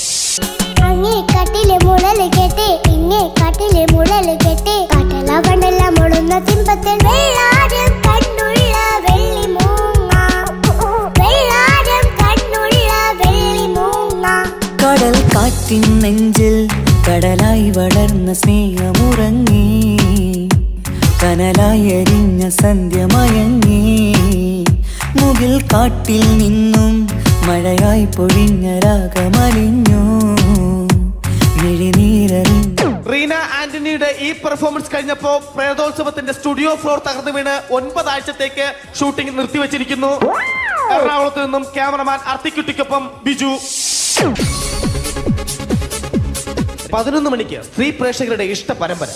കടൽ കാറ്റിൻ നെഞ്ചിൽ കടലായി വളർന്ന സ്നേഹമുറങ്ങി, കനലായി എരിഞ്ഞ സന്ധ്യ മയങ്ങി. മുകിൽ കാട്ടിൽ നിന്നും മഴയായി പൊഴിഞ്ഞ രാഗമലിഞ്ഞു, മിഴിനീരറിഞ്ഞു. റീന ആന്റണിയുടെ ഈ പെർഫോമൻസ് കഴിഞ്ഞപ്പോ പ്രേതോത്സവത്തിന്റെ സ്റ്റുഡിയോ ഫ്ലോർ തകർന്നു വീണ് 9 ആഴ്ചത്തേക്ക് ഷൂട്ടിംഗ് നിർത്തിവെച്ചിരിക്കുന്നു. എറണാകുളത്ത് നിന്നും ക്യാമറമാൻ അർത്തിക്കുട്ടിക്കൊപ്പം ബിജു. 11 മണിക്ക് സ്ത്രീ പ്രേക്ഷകരുടെ ഇഷ്ട പരമ്പര.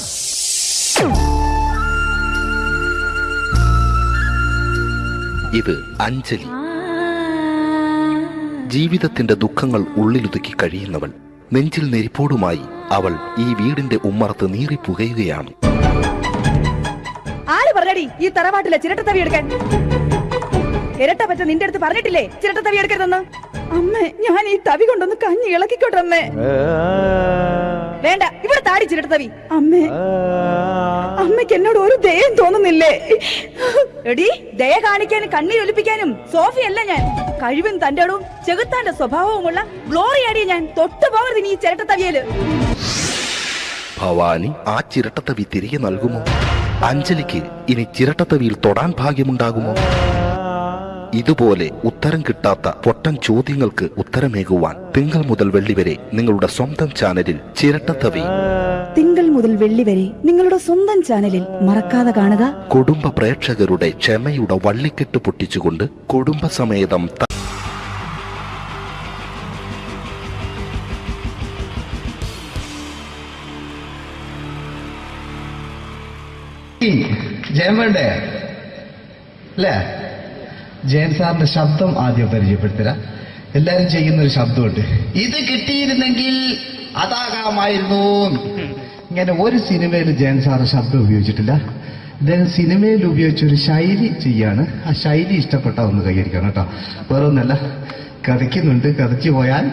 ഇത് അഞ്ജലി. ജീവിതത്തിന്റെ ദുഃഖങ്ങൾ ഉള്ളിലൊതുക്കി കഴിയുന്നവൾ. നെഞ്ചിൽ നെരിപ്പോടുമായി അവൾ ഈ വീടിന്റെ ഉമ്മറത്ത് നീറിപ്പുകയുകയാണ്. ആര് പറഞ്ഞടി ഈ തറവാട്ടിലെ ചിരട്ടത്തവി എടുക്കാൻ? ഇരട്ട പറ്റ നിന്റെ അടുത്ത് പറഞ്ഞിട്ടില്ലേ ചിരട്ടത്തവി എടുക്കരുതെന്ന്? അമ്മേ, ഞാൻ ഈ തവി കൊണ്ടൊന്ന് കഞ്ഞി ഇളക്കിക്കോട്ടെ അമ്മേ. വേണ്ട, ഇവിടെ താടി ചിരട്ടത്തവി. അമ്മേ, അമ്മയ്ക്ക് എന്നോട് ഒരു ദയം തോന്നുന്നില്ലേ? എടി, ദയ കാണിക്കാനും കണ്ണീരൊലിപ്പിക്കാനും സോഫിയല്ല ഞാൻ. കഴിവും തന്റെടവും ചെകുത്താന്റെ സ്വഭാവവുമുള്ള ഗ്ലോറിയാടി ഞാൻ. തൊട്ടു പോകരുത് നീ ചിരട്ടത്തവിയല്. ഭവാനി ആ ചിരട്ടത്തവി തിരികെ നൽകുമോ? അഞ്ജലിക്ക് ഇനി ചിരട്ടത്തവിയിൽ തൊടാൻ ഭാഗ്യമുണ്ടാകുമോ? ഇതുപോലെ ഉത്തരം കിട്ടാത്ത പൊട്ടൻ ചോദ്യങ്ങൾക്ക് ഉത്തരമേകുവാൻ തിങ്കൾ മുതൽ വെള്ളി വരെ നിങ്ങളുടെ സ്വന്തം ചാനലിൽ ചിരട്ടത്തവി. തിങ്കൾ മുതൽ വെള്ളി വരെ നിങ്ങളുടെ സ്വന്തം ചാനലിൽ മറക്കാതെ കാണുക. കുടുംബ പ്രേക്ഷകരുടെ ക്ഷമയുടെ വള്ളിക്കെട്ട് പൊട്ടിച്ചുകൊണ്ട് കുടുംബസമേതം ജയൻ വേണ്ടേ അല്ലേ? ജയൻ സാറിന്റെ ശബ്ദം ആദ്യം പരിചയപ്പെടുത്തരാ. എല്ലാരും ചെയ്യുന്ന ഒരു ശബ്ദമുണ്ട്, ഇത് കിട്ടിയിരുന്നെങ്കിൽ അതാകാമായിരുന്നു. ഇങ്ങനെ ഒരു സിനിമയിൽ ജയൻ സാറ് ശബ്ദം ഉപയോഗിച്ചിട്ടില്ല. അദ്ദേഹം സിനിമയിൽ ഉപയോഗിച്ചൊരു ശൈലി ചെയ്യാണ്. ആ ശൈലി ഇഷ്ടപ്പെട്ട ഒന്ന് കൈയടിക്കണം കേട്ടോ. വേറൊന്നല്ല, കഥയ്ക്കുന്നുണ്ട്, കഥച്ചു പോയാൽ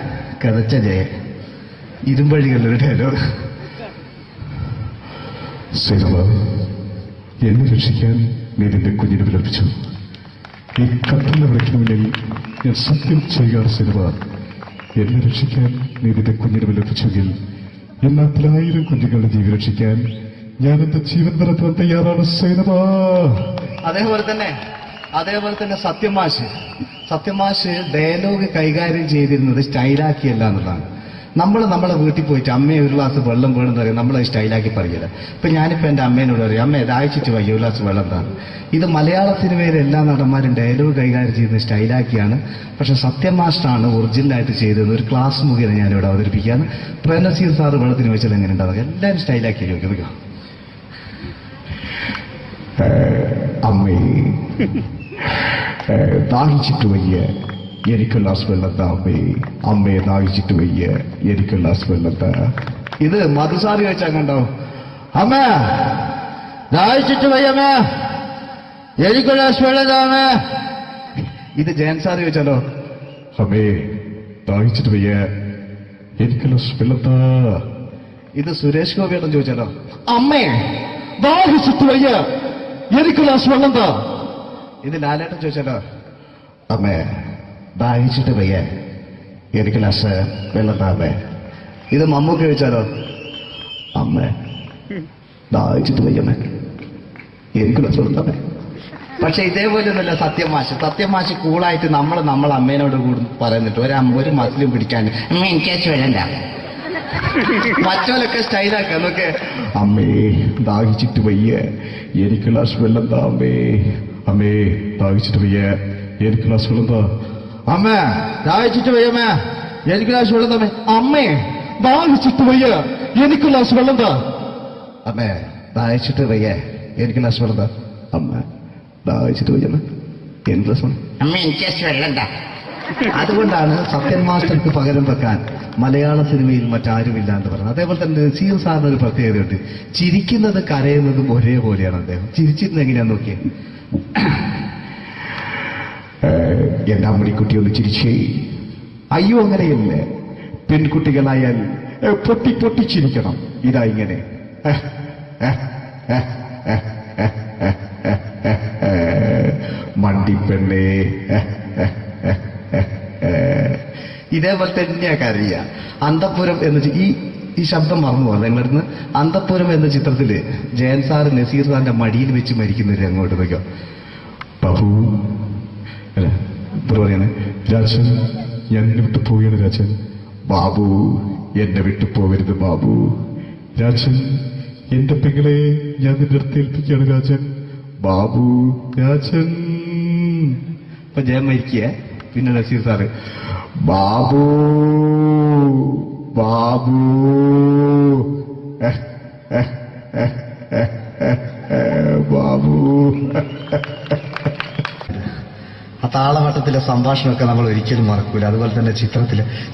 കഥച്ച ജയൻ. ഇരുമ്പഴികളുടെ ഡയലോഗ്. എന്നെ രക്ഷിക്കാൻ നീ നിന്റെ കുഞ്ഞിനെ വിലപിച്ചു. ഈ കത്തുന്ന വിളക്കിന് മുന്നിൽ ഞാൻ സത്യം ചെയ്യുക സിനിമ. എന്നെ രക്ഷിക്കാൻ നീ നിന്റെ കുഞ്ഞിനെ വിലപിച്ചെങ്കിൽ എന്നാൽ 1000 കുഞ്ഞുങ്ങളുടെ ജീവൻ രക്ഷിക്കാൻ ഞാൻ എന്റെ ജീവൻ നടത്താൻ തയ്യാറാണ് സിനിമ. അതേപോലെ തന്നെ സത്യമാഷ് ഡയലോഗ് കൈകാര്യം ചെയ്തിരുന്നത് സ്റ്റൈലാക്കിയല്ല എന്നുള്ളതാണ്. നമ്മളെ വീട്ടിൽ പോയിട്ട് അമ്മയെ ഒരു ഗ്ലാസ് വെള്ളം വേണമെന്ന് പറയും, നമ്മളത് സ്റ്റൈലാക്കി പറയില്ല. ഇപ്പൊ ഞാനിപ്പോ എന്റെ അമ്മേനോട് പറയും, അമ്മ ദാഹിച്ചിട്ട് വയ്യ ഒരു ഗ്ലാസ് വെള്ളം എന്താണ്. ഇത് മലയാള സിനിമയിലെ എല്ലാ നടന്മാരും ഡയലോഗ് കൈകാര്യം ചെയ്യുന്നത് സ്റ്റൈലാക്കിയാണ്. പക്ഷെ സത്യമാഷ്ടാണ് ഒറിജിനലായിട്ട് ചെയ്തത്. ഒരു ക്ലാസ് മുഖേന ഞാനിവിടെ അവതരിപ്പിക്കുകയാണ്. പ്രേംനസീർ സാറ് വെള്ളത്തിന് വെച്ചാൽ എങ്ങനെ ഉണ്ടാവുക? എല്ലാവരും സ്റ്റൈലാക്കി ചോദിക്കുക. അമ്മേ ദാഹിച്ചിട്ട് വയ്യ എനിക്ക് ഗ്ലാസ് വെള്ളം താ അമ്മേ. അമ്മയെ ദാഹിച്ചിട്ട് വയ്യ എനിക്ക് ഗ്ലാസ് വെള്ളം താ. ഇത് മധുസാറി വെച്ചാൽ കണ്ടോ, അമ്മ ദാഹിച്ചിട്ട് വയ്യമ്മ എനിക്ക് ഗ്ലാസ് വെള്ളം താ അമ്മ. ഇത് ജയൻ സാറി വെച്ചാലോ, അമ്മേ ദാഹിച്ചിട്ട് വയ്യ എനിക്ക് ഗ്ലാസ് വെള്ളം താ. ഇത് സുരേഷ് ഗോപിയോടും ചോദിച്ചാലോ, അമ്മേ ദാഹിച്ചിട്ട് വയ്യ എനിക്ക് ഗ്ലാസ് വെള്ളം താ. ഇത് ലാലേട്ടൻ ചോദിച്ചാലോ, അമ്മേ ദാഹിച്ചിട്ട് വയ്യ എനിക്ക് ഗ്ലാസ് വെള്ളം താ അമ്മേ. ഇത് മമ്മൂക്ക് ചോദിച്ചാലോ, അമ്മേ ദാഹിച്ചിട്ട് വയ്യമ്മേ എനിക്ക് ഗ്ലാസ് വെള്ളം താ. പക്ഷെ ഇതേപോലെയൊന്നുമല്ല സത്യമാഷ് കൂളായിട്ട് നമ്മളെ അമ്മേനോട് കൂടി പറയുന്നിട്ട് ഒരു മസിലും പിടിക്കാൻ എനിക്ക് വേണ്ട. മറ്റോലൊക്കെ സ്റ്റൈലാക്ക എന്നൊക്കെ. അമ്മേ ദാഹിച്ചിട്ട് വയ്യ എനിക്ക് ഗ്ലാസ് വെള്ളം താ അമ്മേ. അമ്മേ ദാഹിച്ചിട്ട് വയ്യ എനിക്ക് ഗ്ലാസ് വെള്ളം താ. അമ്മ ദാഹിച്ചിട്ട് വയ്യമ്മ എനിക്ക് ഗ്ലാസ് വെള്ളം തമ്മേ. അമ്മേ ദാഹിച്ചിട്ട് വയ്യ എനിക്ക് ഗ്ലാസ് വെള്ളം താ. അമ്മേ ദാഹിച്ചിട്ട് വയ്യ എനിക്ക് ഗ്ലാസ് വെള്ളം താ. അമ്മ ദാഹിച്ചിട്ട് വയ്യമ്മ എനിക്ക് ഗ്ലാസ് വെള്ളം. അമ്മ എനിക്ക് വെള്ളം താ. അതുകൊണ്ടാണ് സത്യൻ മാസ്റ്റർക്ക് പകരം വെക്കാൻ മലയാള സിനിമയിൽ മറ്റാരുമില്ല എന്ന് പറയുന്നത്. അതേപോലെ തന്നെ നസീർ സാറിന് ഒരു പ്രത്യേകതയുണ്ട്, ചിരിക്കുന്നത് കരയുന്നതും ഒരേപോലെയാണ്. അദ്ദേഹം ചിരിച്ചിരുന്നത് എങ്ങനെയാന്ന് നോക്കിയേ. എന്റെ അമ്മടിക്കുട്ടി ഒന്ന് ചിരിച്ചേ. അയ്യോ അങ്ങനെയല്ലേ, പെൺകുട്ടികളായാൽ പൊട്ടി പൊട്ടിച്ചിരിക്കണം. ഇതാ ഇങ്ങനെ മണ്ടിപ്പെണ്ണേ. ഇതേപോലെ തന്നെയാ കരയ. അന്തപ്പുരം എന്ന് ഈ ശബ്ദം മറന്നു പോകാം നിങ്ങളിരുന്ന്. അന്തപ്പുരം എന്ന ചിത്രത്തില് ജയൻ സാറ് നസീർ സാറിന്റെ മടിയിൽ വെച്ച് മരിക്കുന്നവര് അങ്ങോട്ട് നോക്കാം. ബാബു പറയാണ്, രാജൻ ഞാൻ എന്നെ വിട്ടു പോവുകയാണ് രാജൻ. ബാബു എന്നെ വിട്ടു പോകരുത് ബാബു. രാജൻ എന്റെ പെങ്ങളെ ഞാൻ നിന്റെ അടുത്ത് ഏൽപ്പിക്കുകയാണ് രാജൻ. ബാബു രാജൻ. ഇപ്പൊ ജയൻ മരിക്കുക. പിന്നെ നസീർ സാറ് ബാബു ബാബു ബാബു. ആ താളവട്ടത്തിലെ സംഭാഷണമൊക്കെ നമ്മൾ ഒരിക്കലും മറക്കൂല. അതുപോലെ തന്നെ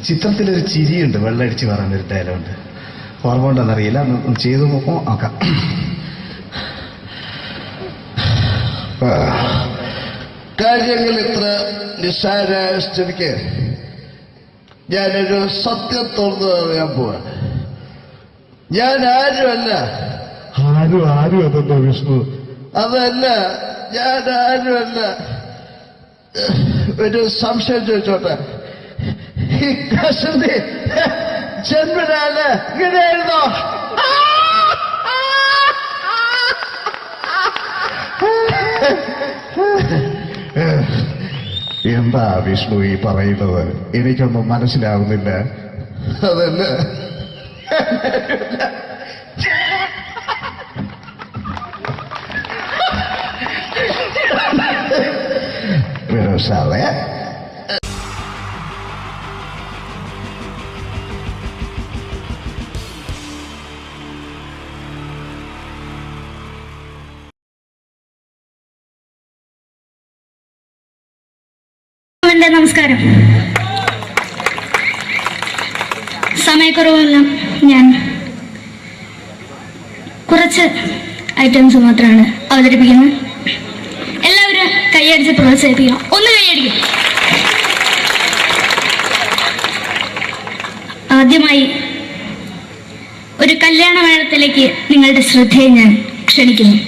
ചിത്രത്തിലൊരു ചിരിയുണ്ട്, വെള്ളടിച്ച് പറയാൻ ഒരു ഡയലോഗുണ്ട്. ഓർമ്മ ഉണ്ടെന്നറിയില്ല, ചെയ്തു നോക്കാം. കാര്യങ്ങൾ ഇത്ര നിസ്സാരമായ സ്ഥിതിക്ക് ഞാനൊരു സത്യം തുറന്നു പറയാൻ പോവാ. ഞാൻ ആരുമല്ല. ആരും അതെന്താ വിഷ്ണു? അതല്ല, ഞാൻ ആരുമല്ല. ഒരു സംശയം ചോദിച്ചോട്ടെ, ഈ കസന്തി ജന്മനാണ് ഇങ്ങനെയായിരുന്നോ? എന്താ വിഷ്ണു ഈ പറയുന്നത്? എനിക്കൊന്നും മനസ്സിലാവുന്നില്ല. അതല്ല, സാറേ എൻ്റെ നമസ്കാരം. സമയക്കുറവെല്ലാം ഞാൻ കുറച്ച് ഐറ്റംസ് മാത്രമാണ് അവതരിപ്പിക്കുന്നത്. എല്ലാവരും കൈയടിച്ച് പ്രോത്സാഹിപ്പിക്കണം. ഒന്ന് കൈയടിക്കും. ആദ്യമായി ഒരു കല്യാണ മേളത്തിലേക്ക് നിങ്ങളുടെ ശ്രദ്ധയെ ഞാൻ ക്ഷണിക്കുന്നു.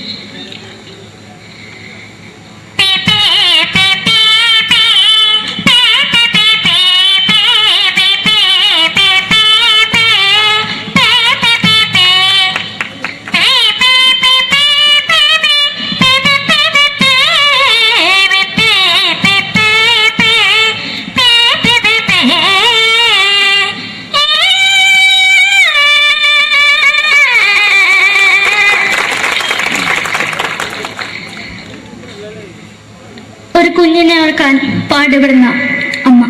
ഒരു കുഞ്ഞിനെ ഓർക്കാൻ പാടുപെടുന്ന അമ്മ.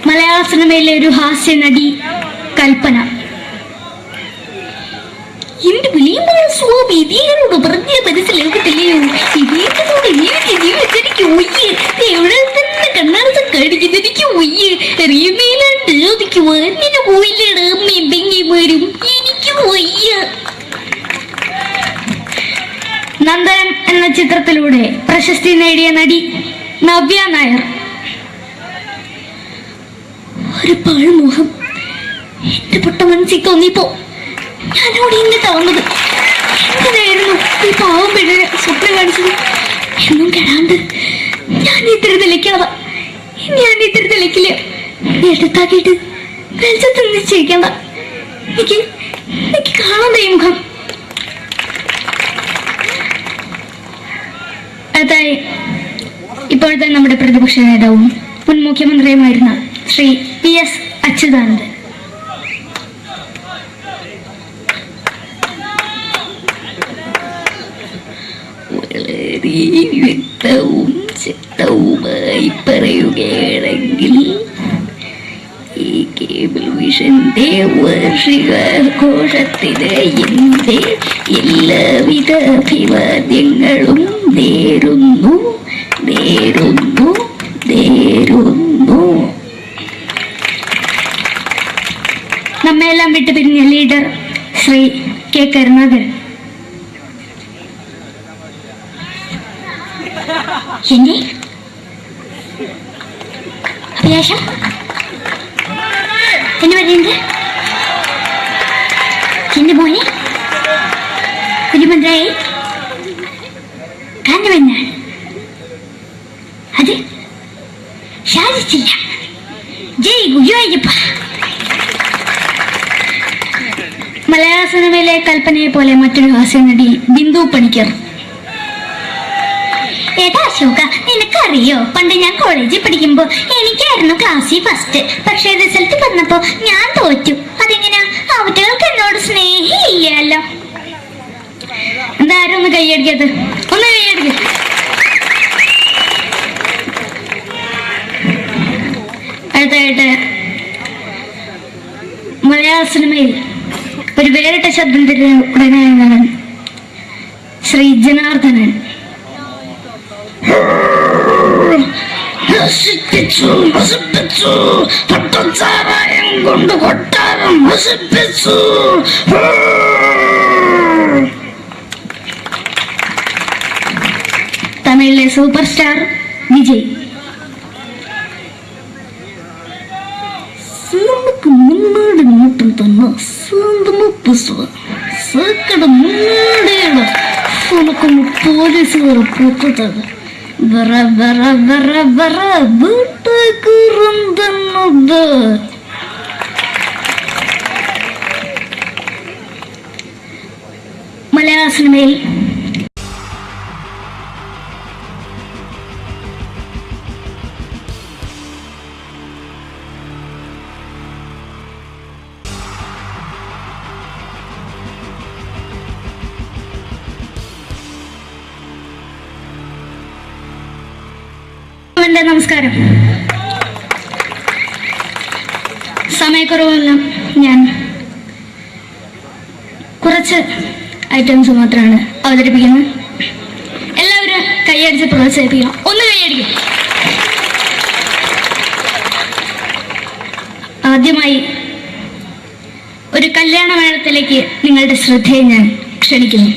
മലയാള സിനിമയിലെ ഒരു ഹാസ്യ നടി കൽപ്പന. എന്റെ വിളിയുമ്പോൾ സ്വാമി ഇതിനോട് പറഞ്ഞ മനസ്സിലാക്കത്തില്ലയോ? ഇതിനോട് ജീവിതത്തിലേക്ക് ഒയ്യ് എവിടെ തന്നെ കണ്ണാടത്ത് കടിക്കുന്നത് എനിക്ക് ഒയ്യ് അറിയുന്നതിലാണ്ട് എനിക്ക് വന്നിന് പോയില്ലേടാ അമ്മയും എനിക്ക് ഒയ്യ. നന്ദനം എന്ന ചിത്രത്തിലൂടെ പ്രശസ്തി നേടിയ നടി നവ്യ നായർ. ഒരു പാഴ്മോഹം എന്റെ പൊട്ട മനസ്സിൽ തോന്നിയപ്പോ ഞാനവിടെ ഇന്നിട്ടാ വന്നത്. എന്തിനായിരുന്നു ഈ പാവം പെണ്ണിന് സ്വപ്നം കാണിച്ചത്? എന്നും കെടാണ്ട് ഞാൻ ഇത്തിരി തെളിക്കാതെ എടുത്താക്കിയിട്ട് വെളിച്ചത്ത് നിശ്ചയിക്കണ്ട. എനിക്ക് കാണാൻ ഈ മുഖം. അതായി ഇപ്പോഴത്തെ നമ്മുടെ പ്രതിപക്ഷ നേതാവും മുൻ മുഖ്യമന്ത്രിയുമായിരുന്ന ശ്രീ PS അച്യുതാനന്ദൻ. വളരെ വ്യക്തവും ശക്തവുമായി പറയുകയാണെങ്കിൽ ഈ കേബിൾ വിഷന്റെ വാർഷികാഘോഷത്തിന് എന്റെ എല്ലാവിധ അഭിവാദ്യങ്ങളും നേരുന്നു. നമ്മെല്ലാം വിട്ടുപിരിഞ്ഞ ലീഡർ ശ്രീ K. കരുണാകരൻ. എന്റെ അഭിലാഷം എന്ന് പറയുന്നത് എന്റെ മോനെ കുഞ്ഞുമന്ത്രായി കാണുമെന്നാണ്. അത് സാധിച്ചില്ല. ജയ് ഗുരുവായൂരപ്പ. മലയാള സിനിമയിലെ കൽപ്പനയെ പോലെ മറ്റൊരു ഹാസ്യ നടി ബിന്ദു പണിക്കർ. ഏട്ടാ അശോക, നിനക്കറിയോ പണ്ട് ഞാൻ കോളേജിൽ പഠിക്കുമ്പോ എനിക്കായിരുന്നു ക്ലാസ്സിൽ ഫസ്റ്റ്. പക്ഷെ റിസൾട്ട് വന്നപ്പോ ഞാൻ തോറ്റു. അതെങ്ങനെയാ? അവറ്റകൾക്ക് എന്നോട് സ്നേഹമില്ലല്ലോ. എന്താരും ഒന്ന് കൈയടിക്കത്? ഒന്ന് കൈയടിക്ക. അടുത്തായിട്ട് മലയാള സിനിമയിൽ ഒരു വേറിട്ട ശബ്ദത്തിന്റെ ഉടനെയാണ് ശ്രീ ജനാർദ്ദനൻ. കൊണ്ട് കൊട്ടാരം നശിപ്പിച്ചു. തമിഴിലെ സൂപ്പർ സ്റ്റാർ വിജയ്. നമുക്ക് മുന്നോടി നോട്ടം തന്നെ സ്വന്തമോ പുസ്തക സക്കട മുന്നോടിയാണ് ഉനക്കൊന്ന് പോലീസുകാർ പൊത്തത് വറ വറ വറ വറ വീട്ടേക്കുറന്തന്നത്. മലയാള സിനിമയിൽ എൻ്റെ നമസ്കാരം. സമയക്കുറവെല്ലാം ഞാൻ കുറച്ച് ഐറ്റംസ് മാത്രമാണ് അവതരിപ്പിക്കുന്നത്. എല്ലാവരും കൈയടിച്ച് പ്രോത്സാഹിപ്പിക്കണം. ഒന്ന് കൈയടിക്കും. ആദ്യമായി ഒരു കല്യാണമേളത്തിലേക്ക് നിങ്ങളുടെ ശ്രദ്ധയെ ഞാൻ ക്ഷണിക്കുന്നു.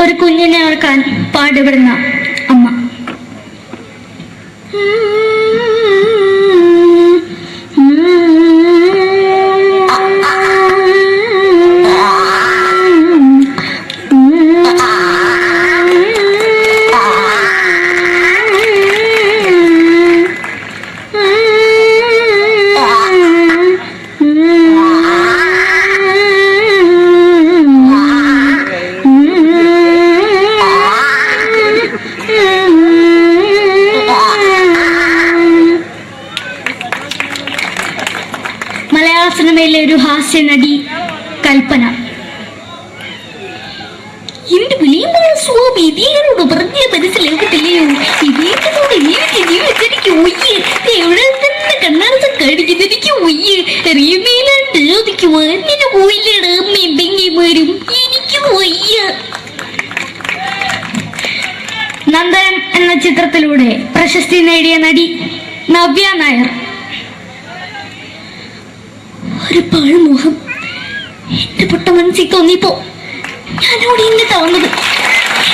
ഒരു കുഞ്ഞിനെ ഓർക്കാൻ പാടുപെടുന്ന അമ്മ. മലയാള സിനിമയിലെ ഒരു ഹാസ്യ നടി കൽപ്പന. എന്റെ വിളിയമ്പല സ്വാമി ഇതിനോട് പറഞ്ഞ മനസ്സിലാക്കത്തില്ലയോ? ഇതിനോട് എനിക്ക് ജീവിതത്തിലേക്ക് ഒയ്യ് എവിടെ തന്നെ കണ്ണാടത്ത് കടിക്കുന്നത് എനിക്ക് ഒയ്യ് അറിയുമേലാണ്ട് ചോദിക്കുക നിന്നെ പോയില്ലേടാ അമ്മയും പെങ്ങിമാരും എനിക്ക് ഒയ്യ. നന്ദനം എന്ന ചിത്രത്തിലൂടെ പ്രശസ്തി നേടിയ നടി നവ്യ നായർ. ഒരു പാഴ്മോഹം എന്റെ പൊട്ട മനസ്സിൽ തോന്നിയപ്പോ ഞാനോട് ഇങ്ങോട്ടാ വന്നത്.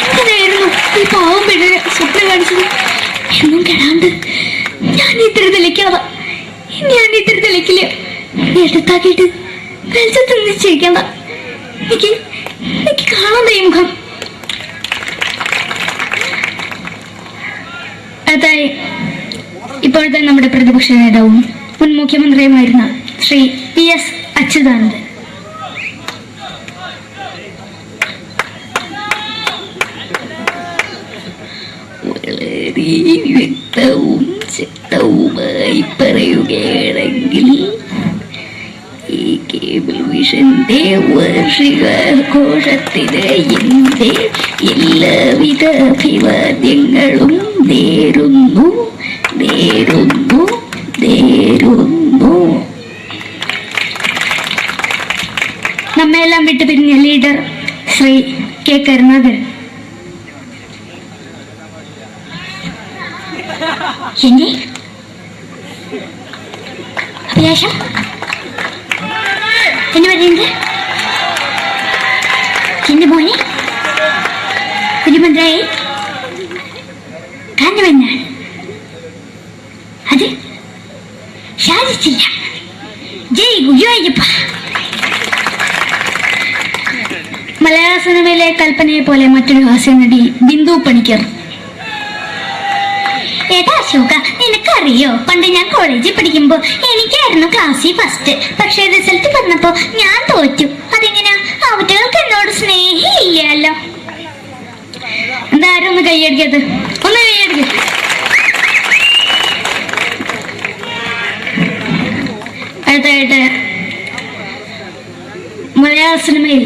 എന്തിനായിരുന്നു ഈ പാവം പിഴയെ സ്വപ്നം കാണിച്ചത്? എന്നും കെടാണ്ട് ഞാൻ ഇത്തിരി തെളിക്കാതെ ഞാൻ ഇത്തിരി തെളിക്കില്ല. എടുത്താക്കിയിട്ട് വെളിച്ചത്ത് നിശ്ചയിക്കണ്ട. എനിക്ക് കാണാൻ ഈ മുഖം. അതായി ഇപ്പോഴത്തെ നമ്മുടെ പ്രതിപക്ഷ നേതാവും മുൻ മുഖ്യമന്ത്രിയുമായിരുന്ന ശ്രീ PS അച്യുതാനന്ദൻ. വളരെ വ്യക്തവും ശക്തവുമായി പറയുകയാണെങ്കിൽ ഈ കേബിൾ വിഷന്റെ വാർഷികാഘോഷത്തിന് എന്റെ എല്ലാവിധ അഭിവാദ്യങ്ങളും നേരുന്നു. നമ്മയെല്ലാം വിട്ടുപിരിഞ്ഞ ലീഡർ ശ്രീ കെ കരുണാകരൻ. എന്റെ അഭിലാഷം എന്ന് പറയുന്നത് എന്റെ മോനെ തിരുമന്ത്രായി കാരണമെന്നാണ്. അത് സാധിച്ചില്ല. ജയ് ഗുരുവായൂരപ്പ. മലയാള സിനിമയിലെ കൽപ്പനയെ പോലെ മറ്റൊരു ഹാസ്യ നടി ബിന്ദു പണിക്കർ. ഏട്ടാ അശോക, നിനക്കറിയോ പണ്ട് ഞാൻ കോളേജിൽ പഠിക്കുമ്പോ എനിക്കായിരുന്നു ക്ലാസ്സിൽ ഫസ്റ്റ്. പക്ഷെ റിസൾട്ട് പറഞ്ഞപ്പോ ഞാൻ തോറ്റു. അതെങ്ങനെയാ? അവറ്റകൾക്ക് എന്നോട് സ്നേഹമില്ലല്ലോ. എന്താരും ഒന്ന് കൈയടിക്കത്? ഒന്ന് കൈയടിക്ക. അടുത്തായിട്ട് മലയാള സിനിമയിൽ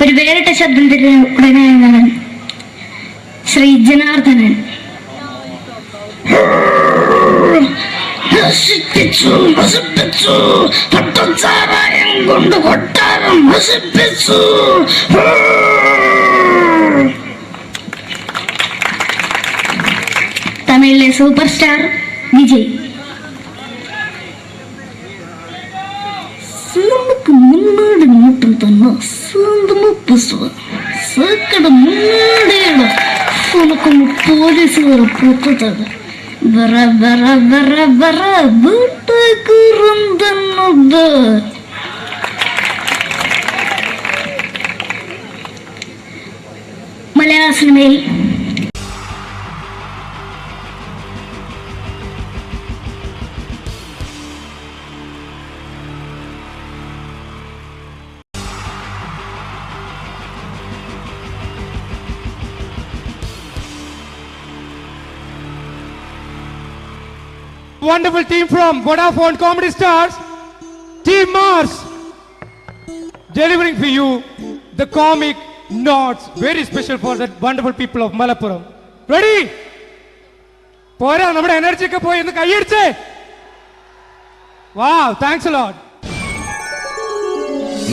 ഒരു വേറിട്ട ശബ്ദം തിരികെ ശ്രീ ജനാർദ്ദനൻ. പട്ടച്ചാരായം കൊണ്ട് കൊട്ടാരം നശിപ്പിച്ചു. തമിഴിലെ സൂപ്പർ സ്റ്റാർ വിജയ്. നമുക്ക് മുன்னாடி மட்டும் തന്നെ സ്വന്തമ പുസ്വ സക്കട മുன்னாடிയുടെ ഉനക്കൊന്ന് പോലീസുകാരെ പൊത്തത് വര വര വര വര വീട്ടുകുറുന്നത്. മലയാള സിനിമയിൽ wonderful team from Vodafone Comedy Stars, Team Mars, delivering for you the comic notes, very special for the wonderful people of Malappuram. Ready? പോരാ, നമ്മുടെ എനർജി ഒക്കെ പോയി ഒന്ന് കൈയടിച്ചേ. Wow, thanks a lot.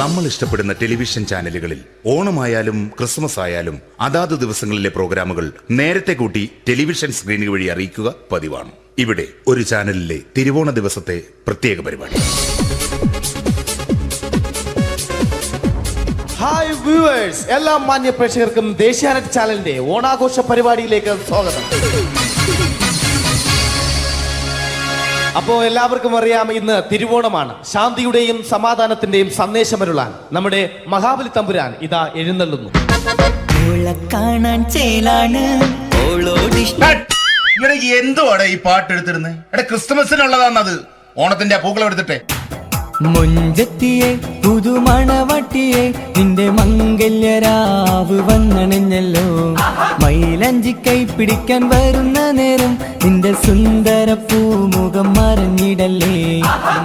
നമ്മൾ ഇഷ്ടപ്പെടുന്ന ടെലിവിഷൻ ചാനലുകളിൽ ഓണമായാലും ക്രിസ്മസ് ആയാലും അതാത് ദിവസങ്ങളിലെ പ്രോഗ്രാമുകൾ നേരത്തെ കൂട്ടി ടെലിവിഷൻ സ്ക്രീനുകൾ വഴി അറിയിക്കുക പതിവാണ്. ഇവിടെ ഒരു ചാനലിലെ തിരുവോണ ദിവസത്തെ പ്രത്യേക പരിപാടി. ഹായ് വ്യൂവേഴ്സ്, എല്ലാ മാന്യ പ്രേക്ഷകർക്കും ദേശീയാനെറ്റ് ചാനലിന്റെ ഓണാഘോഷ പരിപാടിയിലേക്ക് സ്വാഗതം. അപ്പോ എല്ലാവർക്കും അറിയാം, ഇന്ന് തിരുവോണമാണ്. ശാന്തിയുടെയും സമാധാനത്തിന്റെയും സന്ദേശമരുളാൻ നമ്മുടെ മഹാബലി തമ്പുരാൻ ഇതാ എഴുന്നള്ളുന്നു. കാണാൻ ചേലാണ് എന്തുവാടാ ഈ പാട്ട് എടുത്തിരുന്നത്? എടാ, ക്രിസ്മസിനുള്ളതാണത്. ഓണത്തിന്റെ പൂക്കളം എടുത്തിട്ടെ. മുഞ്ചത്തിയെ പുതുമണവട്ടിയെ നിന്റെ മംഗല്യരാവ് വന്നണഞ്ഞല്ലോ. മൈലഞ്ചി കൈ പിടിക്കാൻ വരുന്ന നേരം നിന്റെ സുന്ദര പൂമുഖം മറഞ്ഞിടല്ലേ.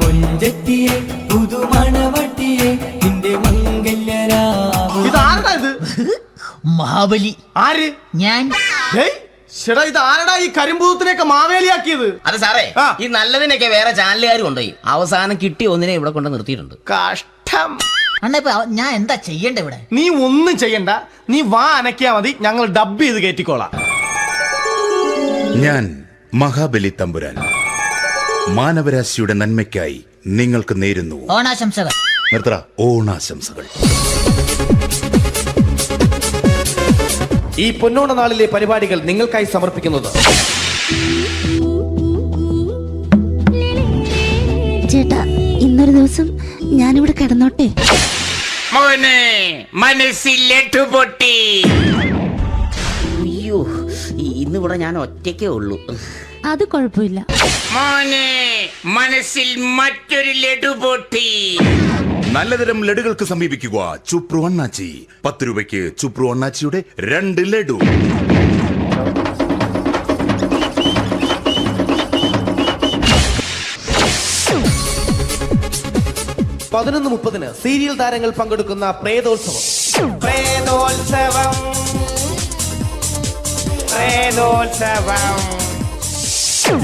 മുഞ്ചത്തിയെ പുതുമണവട്ടിയെ നിന്റെ മംഗല്യരാവ്. ഇതാരടാ ഇത്? മഹാബലി. ആര്? ഞാൻ. ചേട്ടാ, ഇത് ആരടാ ഈ കരിമ്പൂത്തിനെയൊക്കെ മാവേലിയാക്കിയത്? അതെ സാറേ, ഈ നല്ലതിനൊക്കെ വേറെ ചാനലുകാർ കൊണ്ടുപോയി അവസാനം കിട്ടി ഒന്നിനെ ഇവിടെ കൊണ്ട് നിർത്തിയിട്ടുണ്ട്. കഷ്ടം. ഞാൻ എന്താ ചെയ്യണ്ട ഇവിടെ? നീ ഒന്നും ചെയ്യണ്ട, നീ വാ അനക്കിയാ മതി, ഞങ്ങൾ ഡബ് ചെയ്ത് കയറ്റിക്കോളാം. ഞാൻ മഹാബലി തമ്പുരാൻ മാനവരാശിയുടെ നന്മയ്ക്കായി നിങ്ങൾക്ക് നേരുന്നു ഓണാശംസകൾ. നിർത്തറ. ഓണാശംസകൾ. ഈ പൊന്നോണ നാളിലെ പരിപാടികൾ നിങ്ങൾക്കായി സമർപ്പിക്കുന്നത് ചേട്ടാ, ഇന്നൊരു ദിവസം ഞാനിവിടെ കിടന്നോട്ടെ. മോനെ മനസ്സിലേറ്റു പൊട്ടി. അയ്യോ, ഇന്നിവിടെ ഞാൻ ഒറ്റയ്ക്കേ ഉള്ളൂ. അത് കുഴപ്പമില്ല. മോനെ മനസ്സിൽ മറ്റൊരു ലഡു പൊട്ടി. നല്ലതരം ലഡുകൾക്ക് സമീപിക്കുക ചുപ്രു അണ്ണാച്ചി. 10 രൂപയ്ക്ക് ചുപ്രു അണ്ണാച്ചിയുടെ 2 ലഡു. പതിനൊന്ന് 30 സീരിയൽ താരങ്ങൾ പങ്കെടുക്കുന്ന പ്രേതോത്സവം.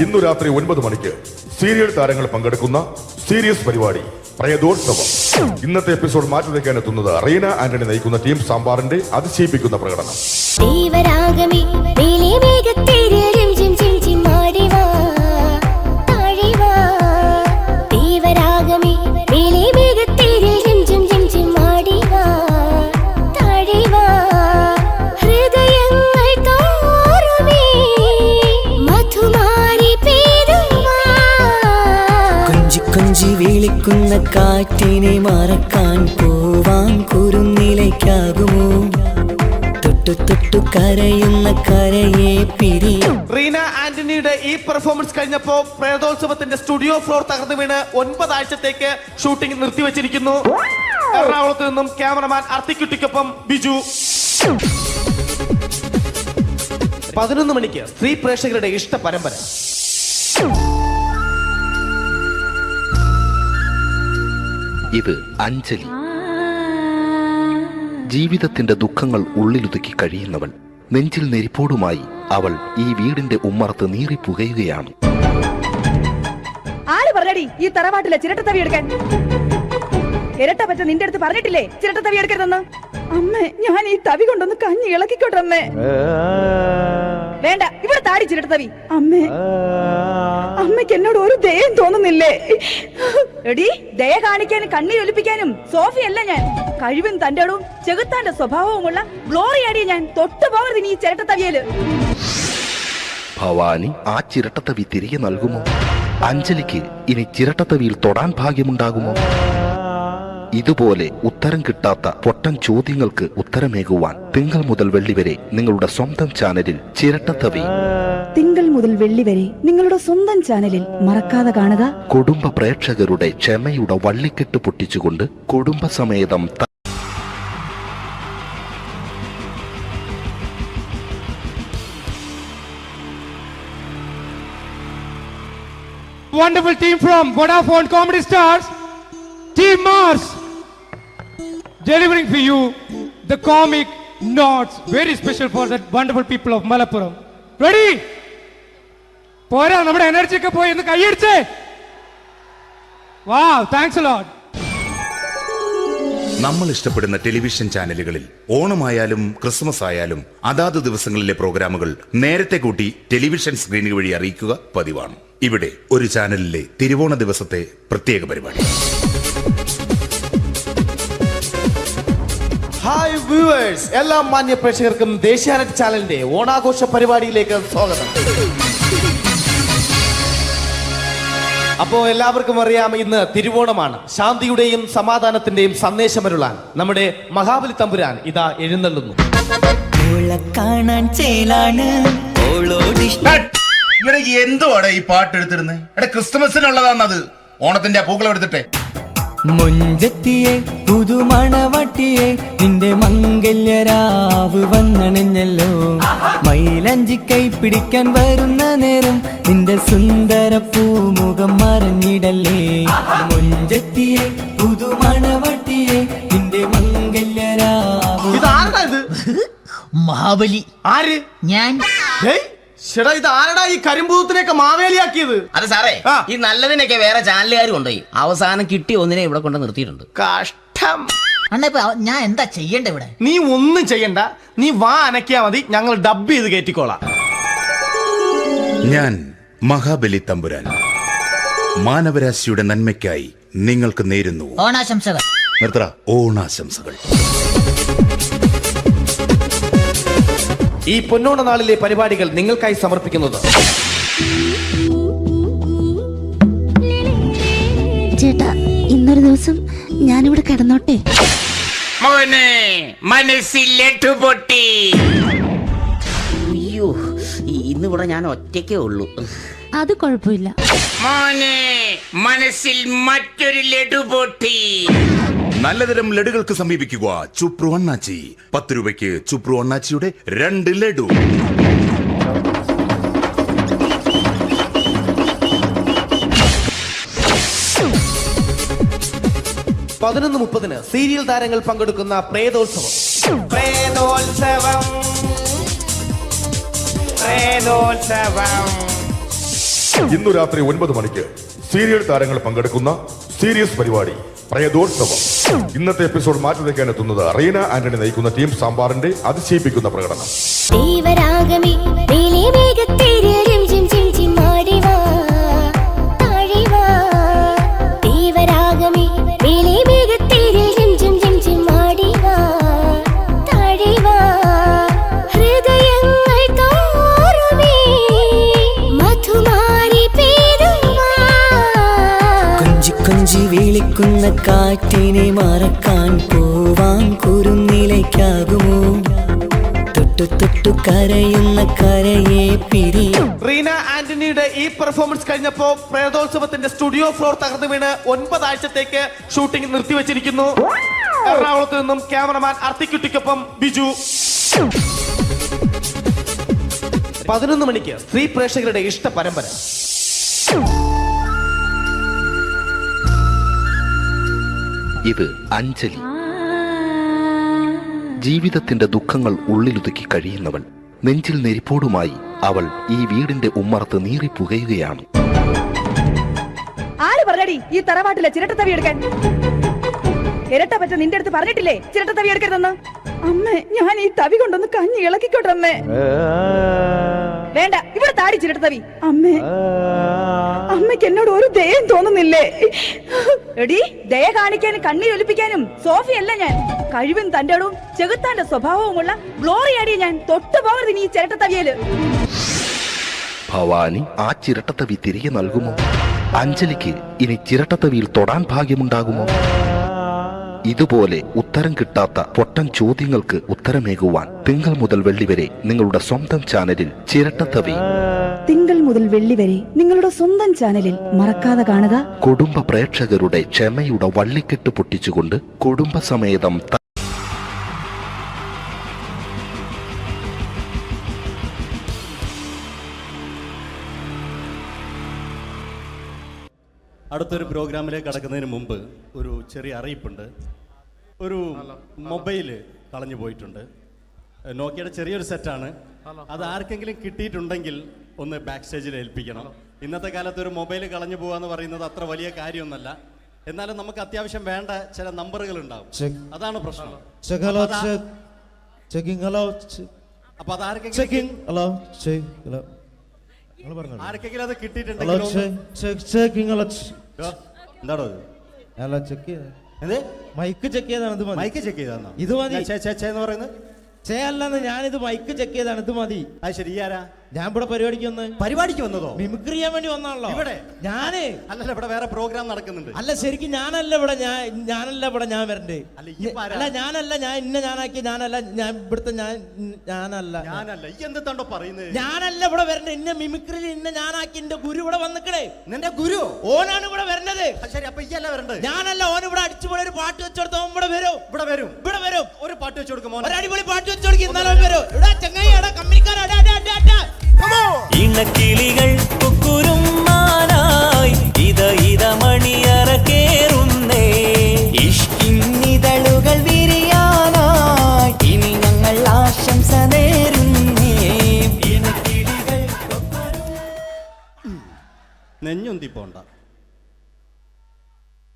ഇന്നു രാത്രി 9 മണിക്ക് സീരിയൽ താരങ്ങൾ പങ്കെടുക്കുന്ന സീരിയസ് പരിപാടി പ്രേതോത്സവം. ഇന്നത്തെ എപ്പിസോഡ് മാറ്റി വയ്ക്കാൻ എത്തുന്നത് റീന ആന്റണി നയിക്കുന്ന ടീം സാമ്പാറിന്റെ അതിശയിപ്പിക്കുന്ന പ്രകടനം. കൊഞ്ചി വിളിക്കുന്ന കാറ്റിനെ മറക്കാൻ പോവാൻ കുറുനിലയ്ക്കാകുമോ? തൊട്ടു തൊട്ടു കരയുന്ന കരയെ പിരി. റീന ആന്റണിയുടെ ഈ പെർഫോമൻസ് കഴിഞ്ഞപ്പോ പ്രേതോത്സവത്തിന്റെ സ്റ്റുഡിയോ ഫ്ലോർ തകർന്നു വീണ് 9 ആഴ്ചത്തേക്ക് ഷൂട്ടിംഗ് നിർത്തിവെച്ചിരിക്കുന്നു. എറണാകുളത്ത് നിന്നും ക്യാമറമാൻ അർത്തിക്കുട്ടിക്കൊപ്പം ബിജു. 11 മണിക്ക് സ്ത്രീ പ്രേക്ഷകരുടെ ഇഷ്ട പരമ്പര. ഇത് അഞ്ജലി. ജീവിതത്തിന്റെ ദുഃഖങ്ങൾ ഉള്ളിലൊതുക്കി കഴിയുന്നവൾ. നെഞ്ചിൽ നെരിപ്പോടുമായി അവൾ ഈ വീടിന്റെ ഉമ്മറത്ത് നീറി പുകയുകയാണ്. ആര് പറഞ്ഞടി ഈ തറവാട്ടിലെ ചിരട്ടത്തവി എടുക്കാൻ? ഇരട്ട പറ്റ നിന്റെ അടുത്ത് പറഞ്ഞിട്ടില്ലേ ചിരട്ടത്തവി എടുക്കരുതെന്ന്? അമ്മേ, ഞാൻ ഈ തവി കൊണ്ടൊന്ന് കഞ്ഞി ഇളക്കിക്കോട്ടെ അമ്മേ. വേണ്ട, ഇവിടെ താടി ചിരട്ടത്തവി. അമ്മേ, അമ്മയ്ക്ക് എന്നോട് ഒരു ദയം തോന്നുന്നില്ലേ? എടി, ദയ കാണിക്കാനും കണ്ണീരൊലിപ്പിക്കാനും സോഫിയല്ല ഞാൻ. കഴിവും തന്റെ ഇടവും ചെകുത്താന്റെ സ്വഭാവവുമുള്ള ഗ്ലോറി ആടിയ ഞാൻ. തൊട്ടുപോകരുത് ഇനി ഈ ചിരട്ടത്തവിയല്. ഭവാനി ആ ചിരട്ടത്തവി തിരികെ നൽകുമോ? അഞ്ജലിക്ക് ഇനി ചിരട്ടത്തവിയിൽ തൊടാൻ ഭാഗ്യമുണ്ടാകുമോ? ഇതുപോലെ ഉത്തരം കിട്ടാത്ത പൊട്ടൻ ചോദ്യങ്ങൾക്ക് ഉത്തരമേകുവാൻ തിങ്കൾ മുതൽ വെള്ളി വരെ നിങ്ങളുടെ സ്വന്തം ചാനലിൽ ചിരട്ടത്തവി. തിങ്കൾ മുതൽ വെള്ളി വരെ നിങ്ങളുടെ സ്വന്തം ചാനലിൽ മറക്കാതെ കാണുക. കുടുംബ പ്രേക്ഷകരുടെ ക്ഷമയുടെ വള്ളിക്കെട്ട് പൊട്ടിച്ചുകൊണ്ട് കുടുംബസമേതം wonderful team from Vodafone Comedy Stars, Team Mars, delivering for you the comic notes, very special for the wonderful people of Malappuram. Ready? പോരാ, നമ്മുടെ എനർജി ഒക്കെ പോയി ഒന്ന് കൈയടിച്ചേ. Wow, thanks a lot. നമ്മൾ ഇഷ്ടപ്പെടുന്ന ടെലിവിഷൻ ചാനലുകളിൽ ഓണമായാലും ക്രിസ്മസ് ആയാലും അതാത് ദിവസങ്ങളിലെ പ്രോഗ്രാമുകൾ നേരത്തെ കൂട്ടി ടെലിവിഷൻ സ്ക്രീനുകൾ വഴി അറിയിക്കുക പതിവാണ്. ഇവിടെ ഒരു ചാനലിലെ തിരുവോണ ദിവസത്തെ പ്രത്യേക പരിപാടി. ഹായ് വ്യൂവേഴ്സ്, എല്ലാ മാന്യ പ്രേക്ഷകർക്കും ദേശീയാനെറ്റ് ചാനലിന്റെ ഓണാഘോഷ പരിപാടിയിലേക്ക് സ്വാഗതം. അപ്പോ എല്ലാവർക്കും അറിയാം, ഇന്ന് തിരുവോണമാണ്. ശാന്തിയുടെയും സമാധാനത്തിന്റെയും സന്ദേശമരുളാൻ നമ്മുടെ മഹാബലി തമ്പുരാൻ ഇതാ എഴുന്നള്ളുന്നു. കാണാൻ ചേലാണ് എന്തുവാടെ ഈ പാട്ട് എടുത്തിരുന്നത്? എടാ, ക്രിസ്മസിനുള്ളതാണത്. ഓണത്തിന്റെ പൂക്കളം എടുത്തിട്ടെ. മുഞ്ചത്തിയെ പുതുമണവട്ടിയെ നിന്റെ മംഗല്യരാവ് വന്നണഞ്ഞല്ലോ. മൈലഞ്ചി കൈ പിടിക്കാൻ വരുന്ന നേരം നിന്റെ സുന്ദര പൂമുഖം മറഞ്ഞിടല്ലേ. മുഞ്ചത്തിയെ പുതുമണവട്ടിയെ നിന്റെ മംഗല്യരാവ്. ഇതാരടാ ഇത്? മഹാബലി. ആര്? ഞാൻ. ചേട്ടാ, ഇത് ആരടാ ഈ കരിമ്പൂത്തിനെയൊക്കെ മാവേലിയാക്കിയത്? അത് സാറേ, ഈ നല്ലതിനൊക്കെ വേറെ ചാനലുകാർ കൊണ്ടുപോയി അവസാനം കിട്ടി ഒന്നിനെ ഇവിടെ കൊണ്ട് നിർത്തിയിട്ടുണ്ട്. കഷ്ടം. അണ്ണ ഇപ്പൊ ഞാൻ എന്താ ചെയ്യണ്ട ഇവിടെ? നീ ഒന്നും ചെയ്യണ്ട, നീ വാ അനക്കിയാ മതി, ഞങ്ങൾ ഡബ് ചെയ്ത് കയറ്റിക്കോളാം. ഞാൻ മഹാബലി തമ്പുരാൻ മാനവരാശിയുടെ നന്മയ്ക്കായി നിങ്ങൾക്ക് നേരുന്നു ഓണാശംസകൾ. നിർത്തറ. ഓണാശംസകൾ. ഈ പൊന്നോണ നാളിലെ പരിപാടികൾ നിങ്ങൾക്കായി സമർപ്പിക്കുന്നത് ചേട്ടാ, ഇന്നൊരു ദിവസം ഞാനിവിടെ കിടന്നോട്ടെ. അയ്യോ, ഇന്നിവിടെ ഞാൻ ഒറ്റയ്ക്കേ ഉള്ളൂ. അത് കുഴപ്പമില്ല. മനസ്സിൽ മറ്റൊരു ലഡു പൊട്ടി. നല്ലതരം ലഡുകൾക്ക് സമീപിക്കുക ചുപ്രു അണ്ണാച്ചി. 10 രൂപയ്ക്ക് ചുപ്രു അണ്ണാച്ചിയുടെ 2 ലഡു. (11:30) സീരിയൽ താരങ്ങൾ പങ്കെടുക്കുന്ന പ്രേതോത്സവം. ഇന്നു രാത്രി 9 മണിക്ക് സീരിയൽ താരങ്ങൾ പങ്കെടുക്കുന്ന സീരിയസ് പരിപാടി പ്രേതോത്സവം. ഇന്നത്തെ എപ്പിസോഡ് മാറ്റി വയ്ക്കാൻ എത്തുന്നത് റീന ആന്റണി നയിക്കുന്ന ടീം സാമ്പാറിന്റെ അതിശയിപ്പിക്കുന്ന പ്രകടനം. കൊഞ്ചി വിളിക്കുന്ന കാറ്റിനെ മറക്കാൻ പോവാൻ കുരുന്നിലേക്കാകുമോ. തൊട്ടു തൊട്ടു കരയുന്ന കരയെ പിരിയും. റീന ആന്റണിയുടെ ഈ പെർഫോമൻസ് കഴിഞ്ഞപ്പോ പ്രേതോത്സവത്തിന്റെ സ്റ്റുഡിയോ ഫ്ലോർ തകർന്നു വീണ് 9 ആഴ്ചത്തേക്ക് ഷൂട്ടിംഗ് നിർത്തിവെച്ചിരിക്കുന്നു. എറണാകുളത്ത് നിന്നും ക്യാമറമാൻ അർത്തിക്കുട്ടിക്കൊപ്പം ബിജു. 11 മണിക്ക് സ്ത്രീ പ്രേക്ഷകരുടെ ഇഷ്ട പരമ്പര. ഇത് അഞ്ജലി. ജീവിതത്തിന്റെ ദുഃഖങ്ങൾ ഉള്ളിലൊതുക്കി കഴിയുന്നവൾ. നെഞ്ചിൽ നെരിപ്പോടുമായി അവൾ ഈ വീടിന്റെ ഉമ്മറത്ത് നീറിപ്പുകയുകയാണ്. ആര് പറഞ്ഞടി ഈ തറവാട്ടിലെ ചിരട്ടത്തവി എടുക്കാൻ? ഇരട്ട പറ്റ നിന്റെ അടുത്ത് പറഞ്ഞിട്ടില്ലേ ചിരട്ടത്തവി എടുക്കരുതെന്ന്? അമ്മേ, ഞാൻ ഈ തവി കൊണ്ടൊന്ന് കഞ്ഞി ഇളക്കിക്കോട്ടെ അമ്മേ. വേണ്ട, ഇവിടെ താടി ചിരട്ടത്തവി. അമ്മേ, അമ്മയ്ക്ക് എന്നോട് ഒരു ദയം തോന്നുന്നില്ലേ? എടി, ദയ കാണിക്കാനും കണ്ണീരൊലിപ്പിക്കാനും സോഫിയല്ല ഞാൻ. കഴിവും തന്റെ ഇടവും ചെകുത്താന്റെ സ്വഭാവവുമുള്ള ഗ്ലോറിയാടി ഞാൻ. തൊട്ടുപോകരുത് നീ ചിരട്ടത്തവിയല്. ഭവാനി ആ ചിരട്ടത്തവി തിരികെ നൽകുമോ? അഞ്ജലിക്ക് ഇനി ചിരട്ടത്തവിയിൽ തൊടാൻ ഭാഗ്യമുണ്ടാകുമോ? ഇതുപോലെ ഉത്തരം കിട്ടാത്ത പൊട്ടൻ ചോദ്യങ്ങൾക്ക് ഉത്തരമേകുവാൻ തിങ്കൾ മുതൽ വെള്ളി വരെ നിങ്ങളുടെ സ്വന്തം ചാനലിൽ ചിരട്ടത്തവി. തിങ്കൾ മുതൽ വെള്ളി വരെ നിങ്ങളുടെ സ്വന്തം ചാനലിൽ മറക്കാതെ കാണുക. കുടുംബ പ്രേക്ഷകരുടെ ക്ഷമയുടെ വള്ളിക്കെട്ട് പൊട്ടിച്ചുകൊണ്ട് കുടുംബസമേതം അടുത്തൊരു പ്രോഗ്രാമിലേക്ക് കടക്കുന്നതിന് മുമ്പ് ഒരു ചെറിയ അറിയിപ്പുണ്ട്. ഒരു മൊബൈല് കളഞ്ഞു പോയിട്ടുണ്ട്. നോക്കിയുടെ ചെറിയൊരു സെറ്റാണ്. അത് ആർക്കെങ്കിലും കിട്ടിയിട്ടുണ്ടെങ്കിൽ ഒന്ന് ബാക്ക് സ്റ്റേജിൽ ഏൽപ്പിക്കണം. ഇന്നത്തെ കാലത്ത് ഒരു മൊബൈൽ കളഞ്ഞു പോകാന്ന് പറയുന്നത് അത്ര വലിയ കാര്യമൊന്നുമല്ല. എന്നാലും നമുക്ക് അത്യാവശ്യം വേണ്ട ചില നമ്പറുകൾ ഉണ്ടാവും. അതാണ് പ്രശ്നം. അപ്പൊ അത് ആർക്കെങ്കിലും അത് കിട്ടിയിട്ടുണ്ടെങ്കിൽ എന്താണോ മൈക്ക് ചെക്ക് ചെയ്താണ്. മൈക്ക് ചെക്ക് ചെയ്താണോ? ഇത് മതി എന്ന് പറയുന്നത് ചെയ്യല്ലെന്ന്. ഞാനിത് മൈക്ക് ചെക്ക് ചെയ്താണ്. ഇത് മതി. അത് ശരി. ആരാ? ഞാൻ ഇവിടെ പരിപാടിക്ക് വന്നതോ? മിമിക്രി ചെയ്യാൻ വേണ്ടി വന്നാണല്ലോ ഇവിടെ. ഞാന് അല്ലല്ല, ഇവിടെ വേറെ പ്രോഗ്രാം നടക്കുന്നുണ്ട്. അല്ല, ശരിക്കും ഞാനല്ല ഇവിടെ. ഞാൻ വരണ്ടേ? അല്ല, ഞാനല്ല. ഞാൻ ഞാനാക്കി. ഞാനല്ല. ഞാൻ ഇവിടുത്തെ ഞാനല്ല. എന്തെത്താണ്ടോ പറയുന്നത്? ഞാനല്ല ഇവിടെ വരണ്ടേ. ഇന്ന മിമിക്രിയിൽ ഞാനാക്കി. എന്റെ ഗുരു ഇവിടെ വന്നിക്കണേ. നിന്റെ ഗുരു ഓനാണ് ഇവിടെ വരണത്. ശരി, അപ്പൊ ഇയല്ല വരണ്ടേ? ഞാനല്ല. ഓൻ ഇവിടെ അടിച്ചുപൊളി ഒരു പാട്ട് വെച്ചെടുത്ത ഇവിടെ വരും. ഒരു പാട്ട് വെച്ചു കൊടുക്കും. ഒരു അടിപൊളി പാട്ട് വെച്ചു കൊടുക്കും. ഇന്നാലും വരും. ഇവിടെ ചങ്ങായി, കമ്പനിക്കാരാ. ഇണക്കിളികൾ കുക്കുരുമാനായി ഇത മണിയറ കേറുന്നേ. ഇഷ്കിന്നിതളുകൾ വിരിയാനായി ഇനി ഞങ്ങൾ ആശംസ നേരുന്നേ. ഇണക്കിളികൾ നെഞ്ഞൊന്തി പോണ്ട.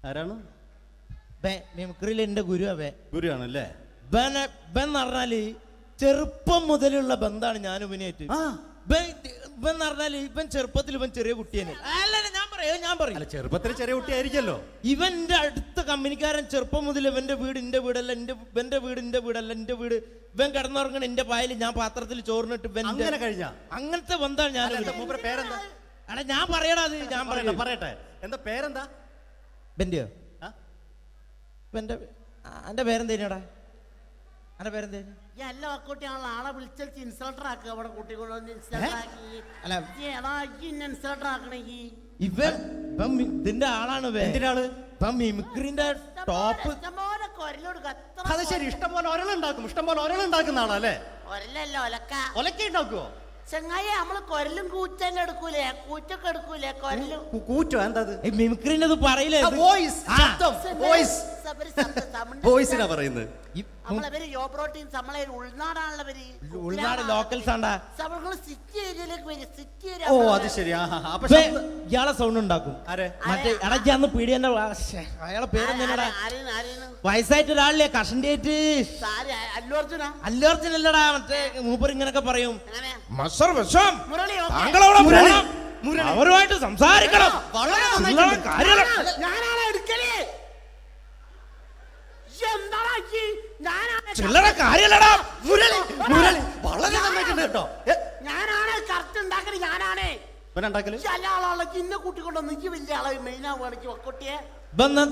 ആരാണ്? മിമിക്രിയിൽ എന്റെ ഗുരു. ഗുരുവാണല്ലേ? ബൻ പറഞ്ഞാല് ചെറുപ്പം മുതലുള്ള ബന്ധാണ് ഞാൻ ഇവനായിട്ട്. ഇവൻ പറഞ്ഞാല് ഇവൻ ചെറുപ്പത്തിൽ ഇവൻ ചെറിയ കുട്ടിയാണ്. ഞാൻ പറയും ചെറുപ്പത്തിൽ ചെറിയ കുട്ടിയായിരിക്കല്ലോ. ഇവന്റെ അടുത്ത കമ്പനിക്കാരൻ ചെറുപ്പം മുതൽ ഇവന്റെ വീട് എന്റെ വീടല്ല, ഇവന്റെ വീട് എന്റെ വീടല്ല, എന്റെ വീട്. ഇവൻ കിടന്നുറങ്ങണ എന്റെ പായൽ ഞാൻ പാത്രത്തിൽ ചോറിനിട്ട് അങ്ങനത്തെ ബന്ധാണ് ഞാൻ. പേരെന്താ? അടാ ഞാൻ പറയടാ. അത് ഞാൻ പറയട്ടെ. എന്താ പേരെന്താ? ബെന്റെയോ? എന്റെ പേരെന്തേനാടാ? എന്റെ പേരെന്തേനു? ആളെ വിളിച്ചിട്ട് ഇൻസൾട്ടർ ആക്കുക. അവിടെ കുട്ടികളൊന്ന് ഇൻസൾട്ടർ ആക്കണേ. ഇതിന്റെ ആളാണ്. മിമിക്രിന്റെ ടോപ്പ്. അത് ശരി. ഇഷ്ടംപോലെ ഒരളുണ്ടാക്കുന്ന ആളല്ലേ? ഒലക്ക ഉണ്ടാക്കുവോ? ചെങ്ങായി, നമ്മള് കൊരലും കൂറ്റൊക്കെ എടുക്കൂലേ? കൂറ്റൊക്കെ എടുക്കൂലേ? കൊരലും കൂറ്റോ? എന്താ മിമിക്രിന്റെ പറയില്ലേ? വോയിസിനാ പറയുന്നത്. ഉൾനാട് ലോക്കൽസ് ആണ്ടാ. ഓ, അത് ശരി. ഇയാളെ സൗണ്ട് ഉണ്ടാക്കും. മറ്റേ ഇടയ്ക്കാന്ന് പീഡിയന്റെ അയാളെ പേരെന്താ? വയസ്സായിട്ട് ഒരാളില്ലേ? കഷന്റെ ആയിട്ട്. അല്ലു അർജുൻ അല്ലടാ. മറ്റേ മൂപ്പർ ഇങ്ങനൊക്കെ പറയും. അവരുമായിട്ട് സംസാരിക്കണം. ചില്ലറ കാര്യല്ലടാ. വളരെ നന്നായിട്ടുണ്ട് കേട്ടോ. ഞാനാണ് കറക്റ്റ് ഉണ്ടാക്കല്. ഞാനാണ്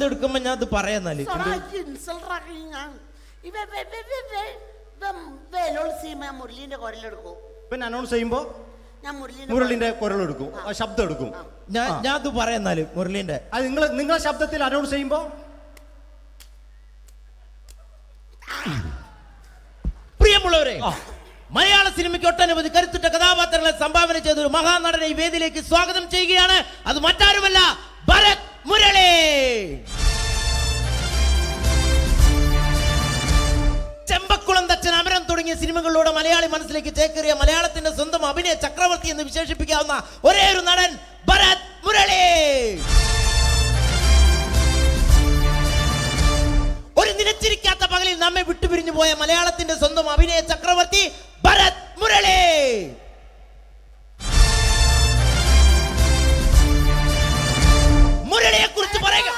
എടുക്കുമ്പോ ഞാൻ അത് പറയാന്നാല് മുരളീന്റെ കുരലെടുക്കും. പിന്നെ അനൗൺസ് ചെയ്യുമ്പോ മുരളിന്റെ കുരലെടുക്കും, ശബ്ദം എടുക്കും. ഞാൻ അത് പറയാന്നാല് മുരളീന്റെ നിങ്ങളെ ശബ്ദത്തിൽ അനൗൺസ് ചെയ്യുമ്പോ പ്രിയമുള്ളവരെ, മലയാള സിനിമയ്ക്ക് ഒട്ടനവധി കരുത്തുറ്റ കഥാപാത്രങ്ങളെ സംഭാവന ചെയ്ത ഒരു മഹാനടനെ ഈ വേദിയിലേക്ക് സ്വാഗതം ചെയ്യുകയാണ്. അത് മറ്റാരുമല്ല, ഭരത് മുരളി. ചെമ്പക്കുളം തച്ചൻ, അമരം തുടങ്ങിയ സിനിമകളിലൂടെ മലയാളി മനസ്സിലേക്ക് ചേക്കേറിയ മലയാളത്തിന്റെ സ്വന്തം അഭിനയ ചക്രവർത്തി എന്ന് വിശേഷിപ്പിക്കാവുന്ന ഒരേ ഒരു നടൻ ഭരത് മുരളി. ഒരു നിലച്ചിരിക്കാത്ത പകലിൽ നമ്മെ വിട്ടുപിരിഞ്ഞു പോയ മലയാളത്തിന്റെ സ്വന്തം അഭിനയ ചക്രവർത്തി ഭരത് മുരളി. മുരളിയെ കുറിച്ച് പറയുക.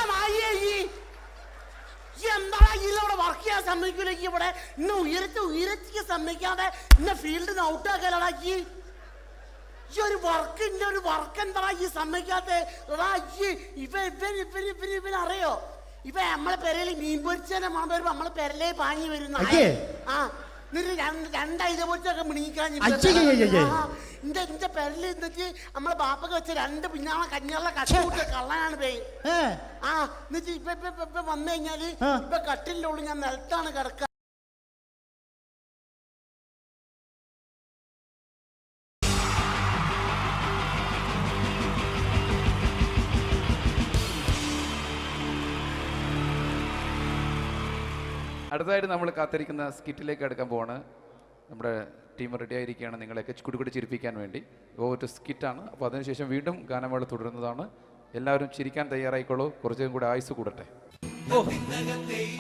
വർക്ക് ചെയ്യാൻ സമ്മതിക്കൂല. ഇവിടെ ഇന്ന് ഉയരത്തിക്ക് സമ്മതിക്കാതെ ഇന്ന ഫീൽഡിന് ഔട്ടാക്കലടാ. ഒരു വർക്ക് എന്താ ഈ സമ്മതിക്കാത്ത? ഇവനറിയോ? ഇപ്പൊ നമ്മളെ പെരയിൽ മീൻ പൊരിച്ചതിന്റെ മണം വരുമ്പോ നമ്മളെ പെരലേ പാങ്ങി വരുന്ന രണ്ടൈതപൊരിച്ചൊക്കെ മിണിക്കാൻ എന്റെ പെരല് എന്നിട്ട് നമ്മളെ ബാപ്പൊക്കെ വെച്ച രണ്ട് പിന്നാളെ കഞ്ഞാളെ കട്ടുകൂട്ട കള്ളനാണ് പേ. എന്നിട്ട് ഇപ്പൊ വന്നു കഴിഞ്ഞാല് ഇപ്പൊ കട്ടിലിന്റെ ഉള്ളിൽ ഞാൻ നിലത്താണ് കിടക്കുക. അടുത്തതായിട്ട് നമ്മൾ കാത്തിരിക്കുന്ന സ്കിറ്റിലേക്ക് അടുക്കാൻ പോവാണ്. നമ്മുടെ ടീം റെഡി ആയിരിക്കുകയാണ് നിങ്ങളെയൊക്കെ കുടുകുടി ചിരിപ്പിക്കാൻ വേണ്ടി. ഒരു സ്കിറ്റാണ്. അപ്പോൾ അതിനുശേഷം വീണ്ടും ഗാനമേള തുടരുന്നതാണ്. എല്ലാവരും ചിരിക്കാൻ തയ്യാറായിക്കോളൂ. കുറച്ചും കൂടെ ആയുസ് കൂടട്ടെ.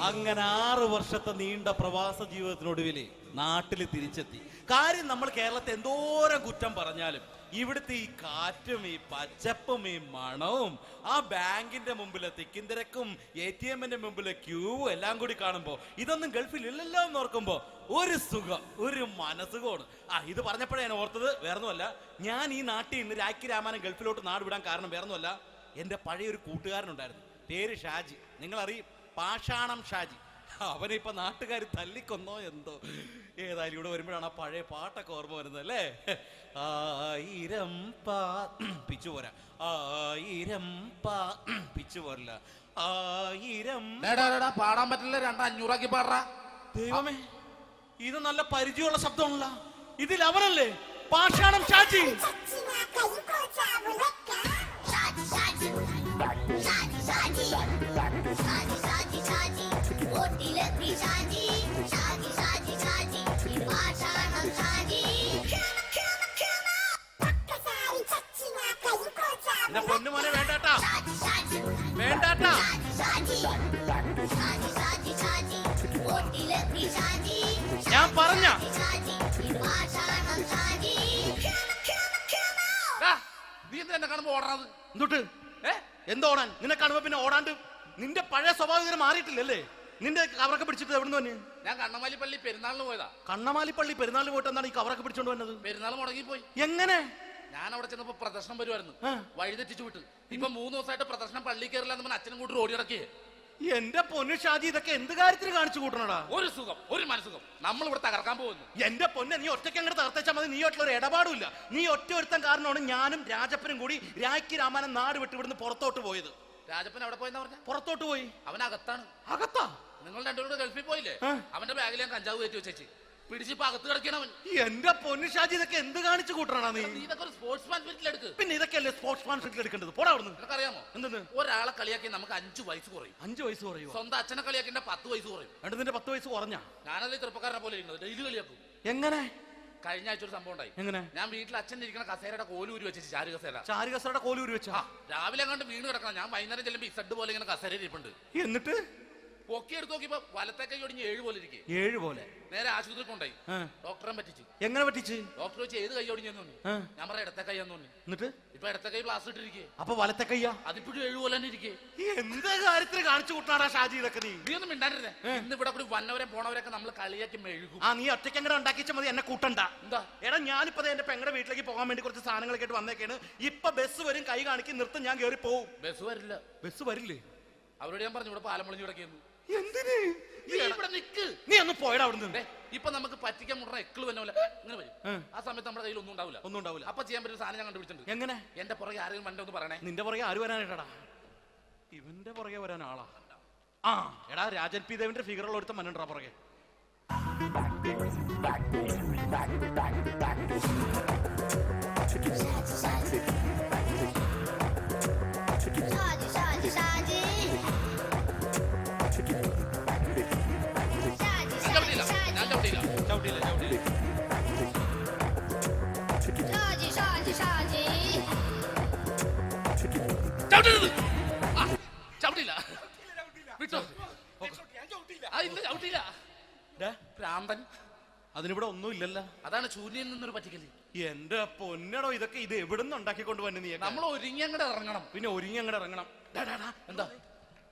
അങ്ങനെ 6 വർഷത്തെ നീണ്ട പ്രവാസ ജീവിതത്തിനൊടുവിൽ നാട്ടിൽ തിരിച്ചെത്തി. കാര്യം നമ്മൾ കേരളത്തെ എന്തോരം കുറ്റം പറഞ്ഞാലും ഇവിടുത്തെ ഈ കാറ്റും ഈ പച്ചപ്പും ഈ മണവും ആ ബാങ്കിന്റെ മുമ്പിലെ തിക്കും തിരക്കും ATM-ന്റെ മുമ്പിലെ ക്യൂവും എല്ലാം കൂടി കാണുമ്പോൾ ഇതൊന്നും ഗൾഫിൽ ഇല്ലല്ലോ എന്ന് ഓർക്കുമ്പോൾ ഒരു സുഖം, ഒരു മനസ്സുഖമാണ്. ഇത് പറഞ്ഞപ്പോഴേ ഞാൻ ഓർത്തത് വേറൊന്നുമല്ല, ഞാൻ ഈ നാട്ടിൽ നിന്ന് രാഖി രാമാനം ഗൾഫിലോട്ട് നാട് വിടാൻ കാരണം വേറൊന്നുമല്ല, എൻ്റെ പഴയൊരു കൂട്ടുകാരനുണ്ടായിരുന്നു, പേര് ഷാജി. നിങ്ങളറിയും, പാഷാണം ഷാജി. അവനെ ഇപ്പൊ നാട്ടുകാർ തല്ലിക്കൊന്നോ എന്തോ. ഏതായാലും ഇവിടെ വരുമ്പോഴാണ് ആ പഴയ പാട്ടൊക്കെ ഓർമ്മ വരുന്നത് അല്ലേ. 1000 പിച്ചു പോരാ, 1000 പിച്ചു പോരില്ല, 1000 പാടാൻ പറ്റില്ല, 200 പാടാ. ദൈവമേ, ഇത് നല്ല പരിചയമുള്ള ശബ്ദമാണല്ലോ. ഇതിൽ അവനല്ലേ പാഷാണം ഷാജി? പൊന്നുമോനെ വേണ്ടാട്ടാ, വേണ്ടാട്ടാ. ഞാൻ പറഞ്ഞ നീ എന്നെ കാണുമ്പോ ഓടാത് എന്തൊട്ട്? എന്തോടാൻ? നിന്നെ കാണുമ്പോ പിന്നെ ഓടാണ്ട് നിന്റെ പഴയ സ്വഭാവം മാറിയിട്ടില്ലല്ലേ? നിന്റെ കവറൊക്കെ പിടിച്ചിട്ട് എവിടുന്ന് തന്നെ? ഞാൻ കണ്ണമാലി പള്ളി പെരുന്നാളിന് പോയതാ. കണ്ണമാലി പള്ളി പെരുന്നാളിന് പോയിട്ട് എന്താണ് ഈ കവറൊക്കെ പിടിച്ചോണ്ട് വന്നത്? പെരുന്നാൾ മുടങ്ങിപ്പോയി. എങ്ങനെ? ഞാൻ അവിടെ ചെന്നപ്പോ പ്രദർശനം വരുമായിരുന്നു, വഴിതെറ്റിച്ചു വിട്ടു. ഇപ്പൊ 3 ദിവസമായിട്ട് പ്രദർശനം പള്ളി കയറില്ല എന്ന് അച്ഛനും കൂട്ടി ഓടി ഇറക്കിയേ. എന്റെ പൊന്നു ഷാജി, ഇതൊക്കെ എന്ത് കാര്യത്തിന് കാണിച്ചു കൂട്ടണടാ? ഒരു സുഖം, ഒരു മനസുഖം. നമ്മൾ ഇവിടെ തകർക്കാൻ പോകുന്നു. എന്റെ പൊന്നെ, നീ ഒറ്റയ്ക്ക് അങ്ങോട്ട് തകർത്തേച്ചാൽ മതി. നീ ഒറ്റ ഒരു ഇടപാടുമില്ല. നീ ഒറ്റ ഒരുത്തൻ കാരണമാണ് ഞാനും രാജപ്പനും കൂടി രാഖി രാമാനം നാട് വിട്ട് ഇവിടുന്ന് പുറത്തോട്ട് പോയത്. രാജപ്പൻ എവിടെ പോയെന്ന് പറഞ്ഞ? പുറത്തോട്ട് പോയി. അവനകത്താണ്. അകത്താ? നിങ്ങൾ രണ്ടുപേരും ഗൾഫിൽ പോയില്ലേ? അവന്റെ ബാഗിൽ ഞാൻ കഞ്ചാവ് കയറ്റി വെച്ചേച്ച് പിടിച്ചിപ്പോ അകത്ത് കിടക്കണവൻ. എന്റെ പൊന്നു ഷാജി, ഇതൊക്കെ എന്ത് കാണിച്ചു കൂട്ടണ നീ? ഇതൊക്കെ ഒരു സ്പോർട്സ്മാൻ സ്പിരിറ്റിൽ എടുക്ക്. പിന്നെ ഇതൊക്കെയല്ലേ സ്പോർട്സ്മാൻ സ്പിരിറ്റിൽ എടുക്കേണ്ടത്? പോടാ അവിടുന്ന്. നിനക്കറിയാമോ എന്തെന്ന്? ഒരാളെ കളിയാക്കി നമുക്ക് 5 വയസ്സ് കുറയും. 5 വയസ്സ് കുറയും? സ്വന്തം അച്ഛനെ കളിയാക്കി 10 വയസ്സ് കുറയും. എന്നിട്ട് നിന്റെ 10 വയസ്സ് കുറഞ്ഞ? ഞാനല്ലേ ചെറുപ്പക്കാരനെ പോലെ ഇരിക്കുന്നത്, ഡെയിലി കളിയാക്കും. എങ്ങനെ? കഴിഞ്ഞ ആഴ്ച ഒരു സംഭവം ഉണ്ടായി. എങ്ങനെ? ഞാൻ വീട്ടിൽ അച്ഛൻ ഇരിക്കുന്ന കസേരയുടെ കോലൂരി വെച്ചു. ചാരു കസേരയുടെ കോലൂരി വെച്ചാ? രാവിലെ അങ്ങോട്ട് വീണ് കിടക്കണം. ഞാൻ വൈകുന്നേരം ചെല്ലുമ്പോ ഇസഡ് പോലെ ഇങ്ങനെ കസേര ഇരിപ്പുണ്ട്. എന്നിട്ട് പൊക്കി എടുത്ത് നോക്കിയപ്പോ വലത്തെ കൈ ഒടിഞ്ഞ് 7 പോലെ ഇരിക്കേ. 7 പോലെ? നേരെ ആശുപത്രി കൊണ്ടായി. ഡോക്ടറെ പറ്റിച്ചു. എങ്ങനെ പറ്റിച്ച്? ഡോക്ടർ വെച്ച് ഏത് കൈ ഒടിഞ്ഞെന്ന് തോന്നി. ഞാൻ പറയാം ഇടത്തെ കൈ എന്ന് തോന്നി. എന്നിട്ട് ഇപ്പൊ ഇടത്തെ കൈ പ്ലാസ്റ്റർ ഇട്ടിരിക്കേ. അപ്പൊ വലത്തെ കയ്യാ? അതിപ്പോഴും 7 പോലെ തന്നെ ഇരിക്കേ. എന്ത് കാര്യത്തിന് കാണിച്ചു കൂട്ടാടാ ഷാജി ഇതൊക്കെ? നീ ഒന്നും മിണ്ടാണ്ടിരുന്നേ. ഇന്ന് ഇവിടെ കൂടി വന്നവരെ പോണവരൊക്കെ നമ്മൾ കളിയാക്കി മെഴുകും. നീ ഒറ്റയ്ക്ക് അങ്ങനെ ഉണ്ടാക്കിച്ചാൽ മതി, എന്നെ കൂട്ടണ്ട. എന്താ? എടാ, ഞാനിപ്പോ എന്റെ പെങ്ങളുടെ വീട്ടിലേക്ക് പോകാൻ വേണ്ടി കുറച്ച് സാധനങ്ങളൊക്കെ ആയിട്ട് വന്നേക്കാണ്. ഇപ്പൊ ബസ് വരും, കൈ കാണിക്കും, നിർത്തും, ഞാൻ കയറി പോവും. ബസ് വരില്ല. ബസ് വരില്ലേ? അവരോട് ഞാൻ പറഞ്ഞു ഇവിടെ പാലം പൊളിഞ്ഞു കിടക്കുന്നു. എന്തിന്? ഇവിടെ നിക്ക്. നീ ഒന്ന് പോയടാ അവിടുന്ന്. ഇപ്പൊ നമുക്ക് പറ്റിക്കാൻ മുട എക്കള് വന്ന പോലെ ഇങ്ങനെ വരും. ആ സമയത്ത് നമ്മുടെ കയ്യിൽ ഒന്നും ഉണ്ടാവില്ല. അപ്പൊ ചെയ്യാൻ പറ്റുന്ന സാധനം ഞാൻ കണ്ടുപിടിച്ചിട്ടുണ്ട്. എങ്ങനെ? എന്റെ പുറകെ ആരെങ്കിലും വണ്ടി ഒന്ന് പറയണേ. നിന്റെ പുറകെ ആര് വരാനായിട്ടാ? ഇവന്റെ പുറകെ വരാൻ ആളാ? എടാ, രാജൻ പി ദേവിന്റെ ഫിഗറുള്ള ഒരുത്ത മനുണ്ടാ പുറകെ. അതിനിവിടെ ഒന്നും ഇല്ലല്ലോ. അതാണ് ശൂന്യൻ നിന്നൊരു പറ്റിക്കല്. എന്റെ പൊന്നടോ, ഇതൊക്കെ ഇത് എവിടുന്ന് ഉണ്ടാക്കിക്കൊണ്ട് വന്നു നീ? നമ്മൾ ഒരുങ്ങി അങ്ങോട്ട് ഇറങ്ങണം. പിന്നെ ഒരുങ്ങി അങ്ങോട്ട് ഇറങ്ങണം. എന്താ?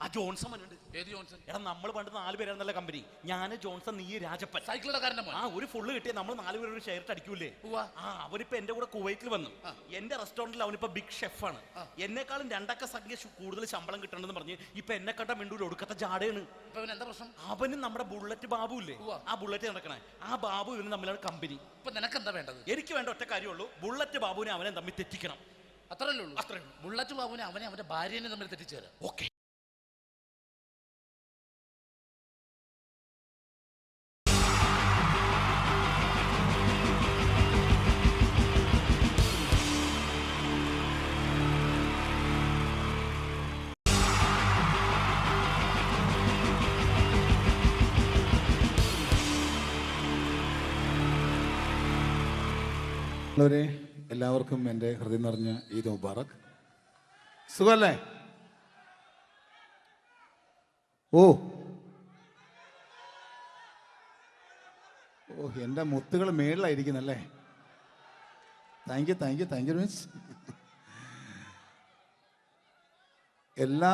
ആ ജോൺസൺ വന്നിട്ടുണ്ട്. ഏത് ജോൺസൺ? എടാ, നമ്മൾ പണ്ട് 4 പേരായിരുന്നല്ല കമ്പനി. ഞാന് ജോൺസൺ, നീ രാജപ്പൻ. സൈക്കിളുടെ കാരന്റെ മോൻ. ഒരു ഫുള്ള് കിട്ടിയ നമ്മൾ 4 പേര് ഒരു ഷെയർ അടിക്കൂലേ? അവനിപ്പോ എന്റെ കൂടെ കുവൈറ്റിൽ വന്നു. എന്റെ റെസ്റ്റോറന്റിൽ അവനിപ്പോ ബിഗ് ഷെഫാണ്. എന്നെക്കാളും 2 അക്ക സംഖ്യ കൂടുതൽ ശമ്പളം കിട്ടണമെന്ന് പറഞ്ഞ് ഇപ്പൊ എന്നെ കണ്ട മിണ്ടൂര് ഒടുക്കത്തെ ജാടയാണ്. എന്താ പ്രശ്നം? അവനും നമ്മുടെ ബുള്ളറ്റ് ബാബു ഇല്ലേ, ആ ബുള്ളറ്റ് നടക്കണേ, ആ ബാബു ഇവന് തമ്മിലാണ് കമ്പനി. ഇപ്പൊ നിനക്ക് എന്താ വേണ്ടത്? എനിക്ക് വേണ്ട ഒറ്റ കാര്യമുള്ളൂ, ബുള്ളറ്റ് ബാബുവിനെ അവനെ തമ്മിൽ തെറ്റിക്കണം. അത്രയല്ലേ ഉള്ളൂ? ബുള്ളറ്റ് ബാബുവിനെ അവനെ അവന്റെ ഭാര്യനെ തമ്മിൽ തെറ്റിച്ചേരാം. ഓക്കെ. ഉള്ളവരെ എല്ലാവർക്കും എൻ്റെ ഹൃദയം നിറഞ്ഞ ഈദ് മുബാറക്. സുഖമല്ലേ? ഓ ഓ എൻ്റെ മുത്തുകൾ മേളിലായിരിക്കുന്നല്ലേ. Thank you miss. എല്ലാ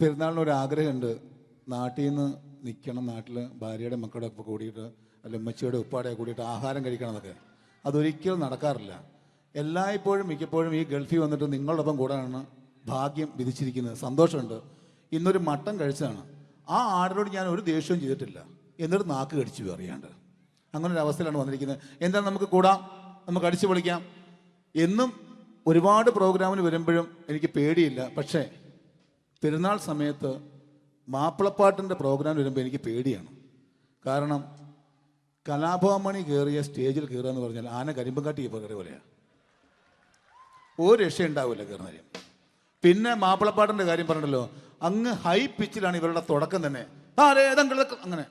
പെരുന്നാളിനും ഒരു ആഗ്രഹമുണ്ട്, നാട്ടിൽ നിന്ന് നിൽക്കണം, നാട്ടിൽ ഭാര്യയുടെ മക്കളുടെ ഒപ്പം കൂടിയിട്ട് അല്ല ഉമ്മച്ചിയുടെ ഉപ്പാടെ കൂടിയിട്ട് ആഹാരം കഴിക്കണം എന്നൊക്കെ. അതൊരിക്കലും നടക്കാറില്ല. എല്ലായ്പ്പോഴും മിക്കപ്പോഴും ഈ ഗൾഫിൽ വന്നിട്ട് നിങ്ങളോടൊപ്പം കൂടാനാണ് ഭാഗ്യം വിധിച്ചിരിക്കുന്നത്. സന്തോഷമുണ്ട്. ഇന്നൊരു മട്ടൻ കഴിച്ചതാണ്. ആ ആടിനോട് ഞാൻ ഒരു ദേഷ്യവും ചെയ്തിട്ടില്ല, എന്നിട്ട് നാക്ക് കടിച്ചു അറിയാണ്ട്. അങ്ങനെ ഒരു അവസ്ഥയിലാണ് വന്നിരിക്കുന്നത്. എന്താണ്, നമുക്ക് കൂടാം, നമുക്ക് അടിച്ചു പൊളിക്കാം എന്നും ഒരുപാട് പ്രോഗ്രാമിന് വരുമ്പോഴും എനിക്ക് പേടിയില്ല. പക്ഷേ പെരുന്നാൾ സമയത്ത് മാപ്പിളപ്പാട്ടിൻ്റെ പ്രോഗ്രാം വരുമ്പോൾ എനിക്ക് പേടിയാണ്. കാരണം കലാഭവമണി കയറിയ സ്റ്റേജിൽ കയറുക എന്ന് പറഞ്ഞാൽ ആന കരിമ്പം കാട്ടി കയറിയ പോലെയാണ്. ഒരു രക്ഷ ഉണ്ടാവില്ല കയറുന്നതിന്. പിന്നെ മാപ്പിളപ്പാട്ടിൻ്റെ കാര്യം പറഞ്ഞല്ലോ, അങ്ങ് ഹൈ പിച്ചിലാണ് ഇവരുടെ തുടക്കം തന്നെ. അങ്ങനെ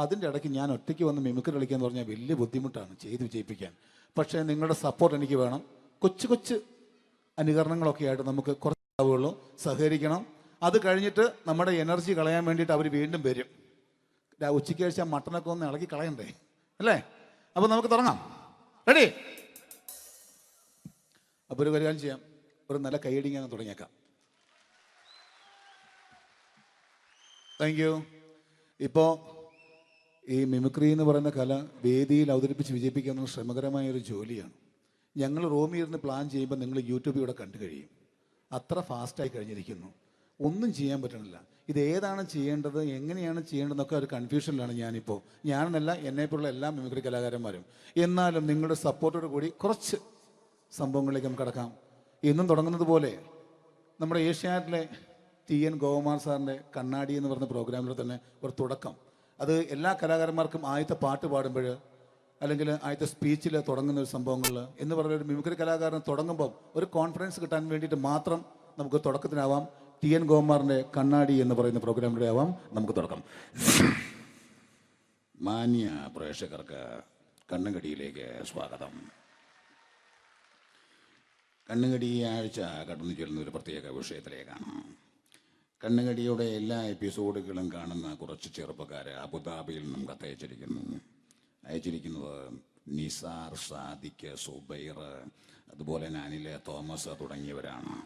അതിൻ്റെ ഇടയ്ക്ക് ഞാൻ ഒറ്റയ്ക്ക് വന്ന് മിമിക്രി കളിക്കാന്ന് പറഞ്ഞാൽ വലിയ ബുദ്ധിമുട്ടാണ് ചെയ്ത് വിജയിപ്പിക്കാൻ. പക്ഷേ നിങ്ങളുടെ സപ്പോർട്ട് എനിക്ക് വേണം. കൊച്ചു കൊച്ചു അനുകരണങ്ങളൊക്കെ ആയിട്ട് നമുക്ക് കുറച്ചാവുള്ളൂ, സഹകരിക്കണം. അത് കഴിഞ്ഞിട്ട് നമ്മുടെ എനർജി കളയാൻ വേണ്ടിയിട്ട് അവർ വീണ്ടും വരും. ഉച്ചയ്ക്ക് കഴിച്ച മട്ടനൊക്കെ ഒന്ന് ഇളക്കി കളയണ്ടേ അല്ലേ? അപ്പോൾ നമുക്ക് തുടങ്ങാം. റെഡി? അപ്പോൾ ഒരു കാര്യം ചെയ്യാം, ഒരു നല്ല കൈയടിക്കാൻ തുടങ്ങിയേക്കാം. Thank you. ഇപ്പോൾ ഈ മിമിക്രി എന്ന് പറയുന്ന കല വേദിയിൽ അവതരിപ്പിച്ച് വിജയിപ്പിക്കുക എന്നത് ശ്രമകരമായൊരു ജോലിയാണ്. ഞങ്ങൾ റൂമിൽ ഇരുന്ന് പ്ലാൻ ചെയ്യുമ്പോൾ നിങ്ങൾ യൂട്യൂബിലൂടെ കണ്ടു കഴിയും. അത്ര ഫാസ്റ്റായി കഴിഞ്ഞിരിക്കുന്നു, ഒന്നും ചെയ്യാൻ പറ്റണില്ല. ഇത് ഏതാണ് ചെയ്യേണ്ടത്, എങ്ങനെയാണ് ചെയ്യേണ്ടതെന്നൊക്കെ ഒരു കൺഫ്യൂഷനിലാണ് ഞാനിപ്പോൾ. ഞാനെന്നല്ല, എന്നെപ്പോലുള്ള എല്ലാ മിമിക്രി കലാകാരന്മാരും. എന്നാലും നിങ്ങളുടെ സപ്പോർട്ടോട് കൂടി കുറച്ച് സംഭവങ്ങളിലേക്ക് നമുക്ക് കടക്കാം. എന്നും തുടങ്ങുന്നത് പോലെ നമ്മുടെ ഏഷ്യാനെറ്റിലെ TN ഗോപകുമാർ സാറിൻ്റെ കണ്ണാടി എന്ന് പറയുന്ന പ്രോഗ്രാമിൽ തന്നെ ഒരു തുടക്കം. അത് എല്ലാ കലാകാരന്മാർക്കും ആദ്യത്തെ പാട്ട് പാടുമ്പോൾ അല്ലെങ്കിൽ ആദ്യത്തെ സ്പീച്ചിൽ തുടങ്ങുന്ന ഒരു സംഭവങ്ങളിൽ എന്ന് പറയുന്ന ഒരു മിമിക്രി കലാകാരൻ തുടങ്ങുമ്പോൾ ഒരു കോൺഫിഡൻസ് കിട്ടാൻ വേണ്ടിയിട്ട് മാത്രം നമുക്ക് തുടക്കത്തിനാവാം. TN ഗോപകുമാറിൻ്റെ കണ്ണാടി എന്ന് പറയുന്ന പ്രോഗ്രാമിലൂടെ ആവാം നമുക്ക് തുടക്കം. മാന്യ പ്രേക്ഷകർക്ക് കണ്ണുകടിയിലേക്ക് സ്വാഗതം. കണ്ണുകടി ആഴ്ച കടന്നു ചെല്ലുന്ന ഒരു പ്രത്യേക വിഷയത്തിലേക്കാണ്. കണ്ണുകടിയുടെ എല്ലാ എപ്പിസോഡുകളും കാണുന്ന കുറച്ച് ചെറുപ്പക്കാർ അബുദാബിയിൽ നിന്നും അയച്ചിരിക്കുന്നത് നിസാർ, സാദിഖ്, സുബൈർ, അതുപോലെ അനിൽ, തോമസ് തുടങ്ങിയവരാണ്.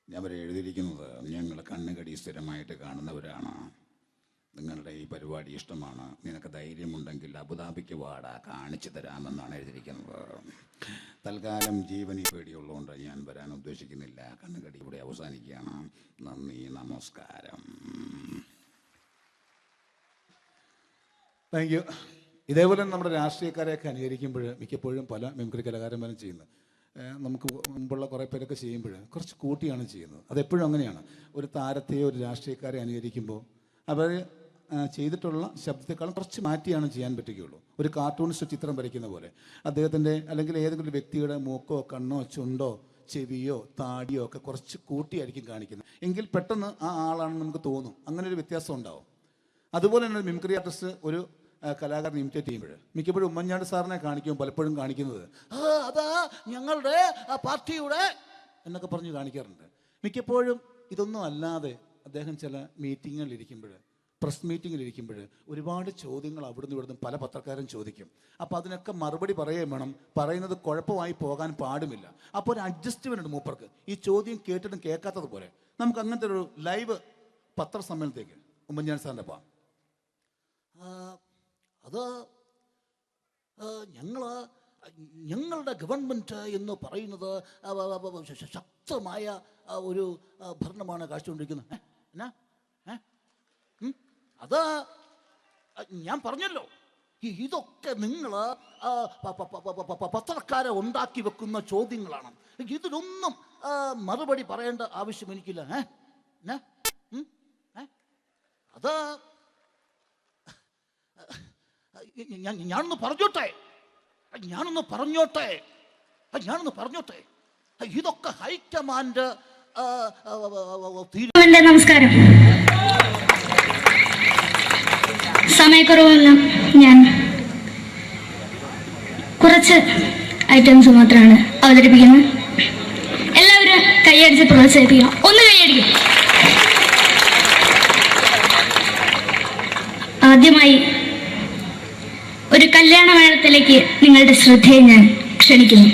അവർ എഴുതിയിരിക്കുന്നത്, ഞങ്ങൾ കണ്ണുകടി സ്ഥിരമായിട്ട് കാണുന്നവരാണ്, നിങ്ങളുടെ ഈ പരിപാടി ഇഷ്ടമാണ്, നിനക്ക് ധൈര്യമുണ്ടെങ്കിൽ അബുദാബിക്ക് വാടാ, കാണിച്ചു തരാമെന്നാണ് എഴുതിയിരിക്കുന്നത്. തൽക്കാലം ജീവനി പേടിയുള്ളതുകൊണ്ട് ഞാൻ വരാൻ ഉദ്ദേശിക്കുന്നില്ല. കണ്ണുകടി ഇവിടെ അവസാനിക്കുകയാണ്. നന്ദി, നമസ്കാരം. Thank you. ഇതേപോലെ നമ്മുടെ രാഷ്ട്രീയക്കാരെയൊക്കെ അനുകരിക്കുമ്പോൾ മിക്കപ്പോഴും പല മിമിക്രി കലാകാരന്മാരും ചെയ്യുന്നത്, നമുക്ക് മുമ്പുള്ള കുറേ പേരൊക്കെ ചെയ്യുമ്പോൾ കുറച്ച് കൂട്ടിയാണ് ചെയ്യുന്നത്. അതെപ്പോഴും അങ്ങനെയാണ്. ഒരു താരത്തെയോ ഒരു രാഷ്ട്രീയക്കാരെ അനുകരിക്കുമ്പോൾ അവർ ചെയ്തിട്ടുള്ള ശബ്ദത്തെക്കാളും കുറച്ച് മാറ്റിയാണ് ചെയ്യാൻ പറ്റുകയുള്ളൂ. ഒരു കാർട്ടൂണിസ്റ്റ് ചിത്രം വരയ്ക്കുന്ന പോലെ അദ്ദേഹത്തിൻ്റെ അല്ലെങ്കിൽ ഏതെങ്കിലും ഒരു വ്യക്തിയുടെ മൂക്കോ കണ്ണോ ചുണ്ടോ ചെവിയോ താടിയോ ഒക്കെ കുറച്ച് കൂട്ടിയായിരിക്കും കാണിക്കുന്നത്. എങ്കിൽ പെട്ടെന്ന് ആ ആളാണെന്ന് നമുക്ക് തോന്നും. അങ്ങനെ ഒരു വ്യത്യാസം ഉണ്ടാവും. അതുപോലെ തന്നെ മിമിക്രി ആർട്ടിസ്റ്റ് ഒരു കലാകാരൻ ഇമിറ്റേറ്റ് ചെയ്യുമ്പോൾ മിക്കപ്പോഴും ഉമ്മൻചാണ്ടി സാറിനെ കാണിക്കുമ്പോൾ പലപ്പോഴും കാണിക്കുന്നത് അതാ ഞങ്ങളുടെ പാർട്ടിയുടെ എന്നൊക്കെ പറഞ്ഞ് കാണിക്കാറുണ്ട്. മിക്കപ്പോഴും ഇതൊന്നും അല്ലാതെ അദ്ദേഹം ചില മീറ്റിങ്ങുകളിലിരിക്കുമ്പോൾ, പ്രസ് മീറ്റിങ്ങിലിരിക്കുമ്പോൾ ഒരുപാട് ചോദ്യങ്ങൾ അവിടുന്ന് ഇവിടുന്ന് പല പത്രക്കാരും ചോദിക്കും. അപ്പോൾ അതിനൊക്കെ മറുപടി പറയുകയും വേണം. പറയുന്നത് കുഴപ്പമായി പോകാൻ പാടുമില്ല. അപ്പോൾ ഒരു അഡ്ജസ്റ്റ്മെൻ്റ് ഉണ്ട് മൂപ്പർക്ക്. ഈ ചോദ്യം കേട്ടിട്ടും കേൾക്കാത്തതുപോലെ നമുക്ക് അങ്ങനത്തെ ഒരു ലൈവ് പത്രസമ്മേളനത്തേക്ക് ഉമ്മൻചാണ്ടി സാറിൻ്റെ അപ്പം അത് ഞങ്ങളുടെ ഗവൺമെൻറ് എന്ന് പറയുന്നത് ശക്തമായ ഒരു ഭരണമാണ് കാഴ്ചകൊണ്ടിരിക്കുന്നത്. എന്നാ അത് ഞാൻ പറഞ്ഞല്ലോ, ഇതൊക്കെ നിങ്ങൾ പത്രക്കാരെ ഉണ്ടാക്കി വെക്കുന്ന ചോദ്യങ്ങളാണ്. ഇതിനൊന്നും മറുപടി പറയേണ്ട ആവശ്യം എനിക്കില്ല. അത് ഞാനൊന്ന് പറഞ്ഞോട്ടെ ഇതൊക്കെ ഹൈക്കമാൻഡ്. നമസ്കാരം. സമയക്കുറവെല്ലാം ഞാൻ കുറച്ച് ഐറ്റംസ് മാത്രമാണ് അവതരിപ്പിക്കുന്നത്. എല്ലാവരും കൈയടിച്ച് പ്രോത്സാഹിപ്പിക്കണം. ഒന്ന് കൈയടിക്കും. ആദ്യമായി ഒരു കല്യാണ മേളത്തിലേക്ക് നിങ്ങളുടെ ശ്രദ്ധയെ ഞാൻ ക്ഷണിക്കുന്നു.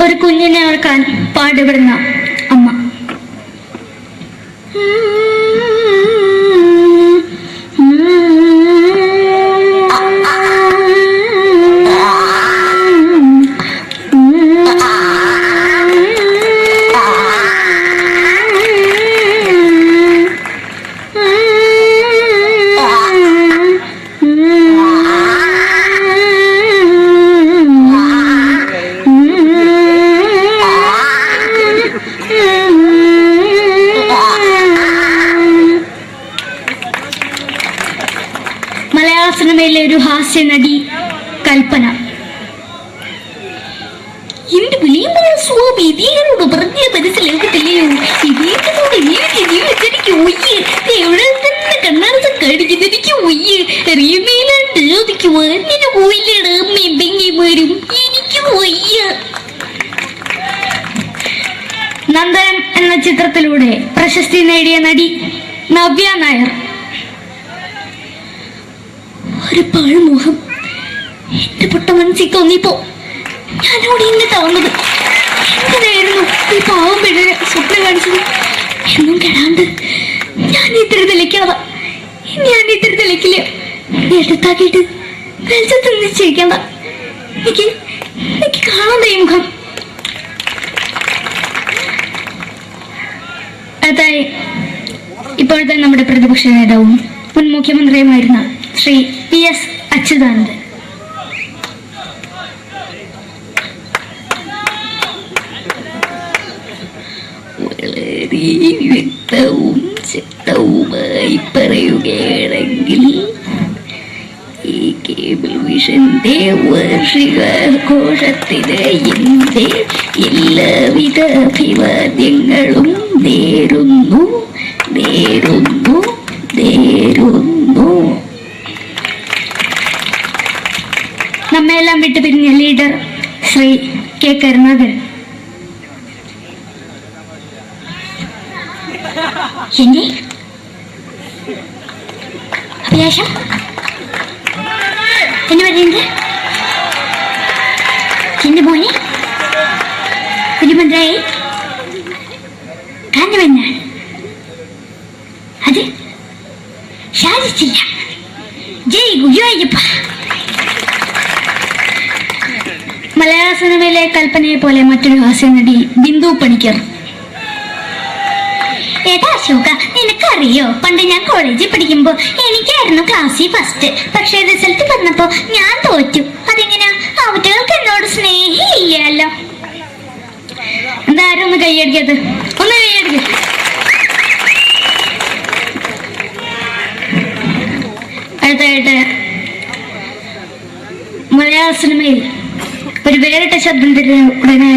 ഒരു കുഞ്ഞിനെ ഓർക്കാൻ പാടുപെടുന്ന അമ്മ. മലയാള സിനിമയിലെ ഒരു ഹാസ്യ നടി കൽപ്പന. എന്റെ വിളിയമ്പല സ്വാമി ഇതിനോട് പറഞ്ഞ മനസ്സിലാക്കത്തില്ലയോ? ഇതിനോട് എനിക്ക് ഒയ്യ് എവിടെ തന്നെ കണ്ണാടത്ത് കടിക്കുന്നത് എനിക്ക് ഒയ്യ് അറിയുമേലാണ്ട് ചോദിക്ക് വന്നിന് പോയില്ലേടാ അമ്മയും പെങ്ങിമാരും എനിക്ക് ഒയ്യ. നന്ദനം എന്ന ചിത്രത്തിലൂടെ പ്രശസ്തി നേടിയ നടി നവ്യ നായർ. ഒരു പഴമോഹം എന്റെ പൊട്ട മനസ്സിൽ തോന്നിയപ്പോ ഞാനോട് ഇങ്ങോട്ടാ വന്നത്. എന്തായിരുന്നു ഈ പാവം പിഴയെ സ്വപ്നം കാണിച്ചത്? എന്നും കെടാണ്ട് ഞാൻ ഇത്തിരി തെളിക്കാതെ എടുത്താക്കിയിട്ട് വെളിച്ചത്ത് നിശ്ചയിക്കണ്ട. എനിക്ക് കാണാൻ ഈ മുഖം. അതായി ഇപ്പോഴത്തെ നമ്മുടെ പ്രതിപക്ഷ നേതാവും മുൻ മുഖ്യമന്ത്രിയുമായിരുന്ന ശ്രീ PS അച്യുതാനന്ദൻ. വളരെ വ്യക്തവും ശക്തവുമായി പറയുകയാണെങ്കിൽ ഈ കേബിൾ വിഷന്റെ വാർഷികാഘോഷത്തിന് എന്റെ എല്ലാവിധ അഭിവാദ്യങ്ങളും നേരുന്നു. നമ്മെല്ലാം വിട്ടുപിരിഞ്ഞ ലീഡർ ശ്രീ K കരുണാകരൻ. എന്റെ അഭിലാഷം എന്ന് പറയുന്നത് എന്റെ മോനെ കുഞ്ഞുമന്ത്രായി കാഞ്ഞവന്നാണ്. അത് സാധിച്ചില്ല. ജയ് ഗുരുവായൂരപ്പ. മലയാള സിനിമയിലെ കൽപ്പനയെ പോലെ മറ്റൊരു ഹാസ്യ നടി ബിന്ദു പണിക്കർ. ഏട്ടാ അശോക, നിനക്കറിയോ പണ്ട് ഞാൻ കോളേജിൽ പഠിക്കുമ്പോ എനിക്കായിരുന്നു ക്ലാസ്സിൽ ഫസ്റ്റ്. പക്ഷെ റിസൾട്ട് വന്നപ്പോ ഞാൻ തോറ്റു. അതെങ്ങനെയാ? അവറ്റകൾക്ക് എന്നോട് സ്നേഹമില്ലല്ലോ. എന്താരും ഒന്ന് കൈയടിക്കത്? ഒന്ന് കൈയടിക്ക. അടുത്തായിട്ട് മലയാള സിനിമയിൽ ഒരു വേറിട്ട ശബ്ദം ഉടനായ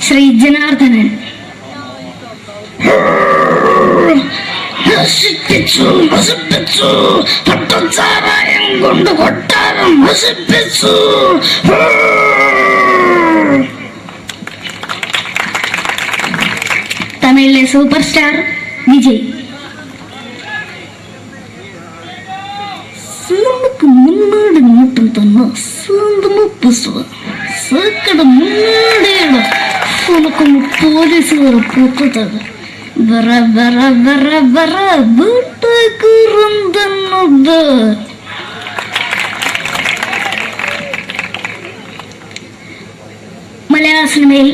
ശ്രീ ജനാർദ്ദനൻ. പട്ടച്ചാരായം കൊണ്ട് കൊട്ടാരം നശിപ്പിച്ചു. തമിഴിലെ സൂപ്പർ സ്റ്റാർ വിജയ്. മുன்னாடி மட்டும் തന്നെ സ്വന്തം സക്കട മുன்னாടിയാണ് ഉനക്ക് പോലീസുകാർ പൊത്തത്. വര വര വര വര വീട്ടുകുറുന്നത്. മലയാള സിനിമയിൽ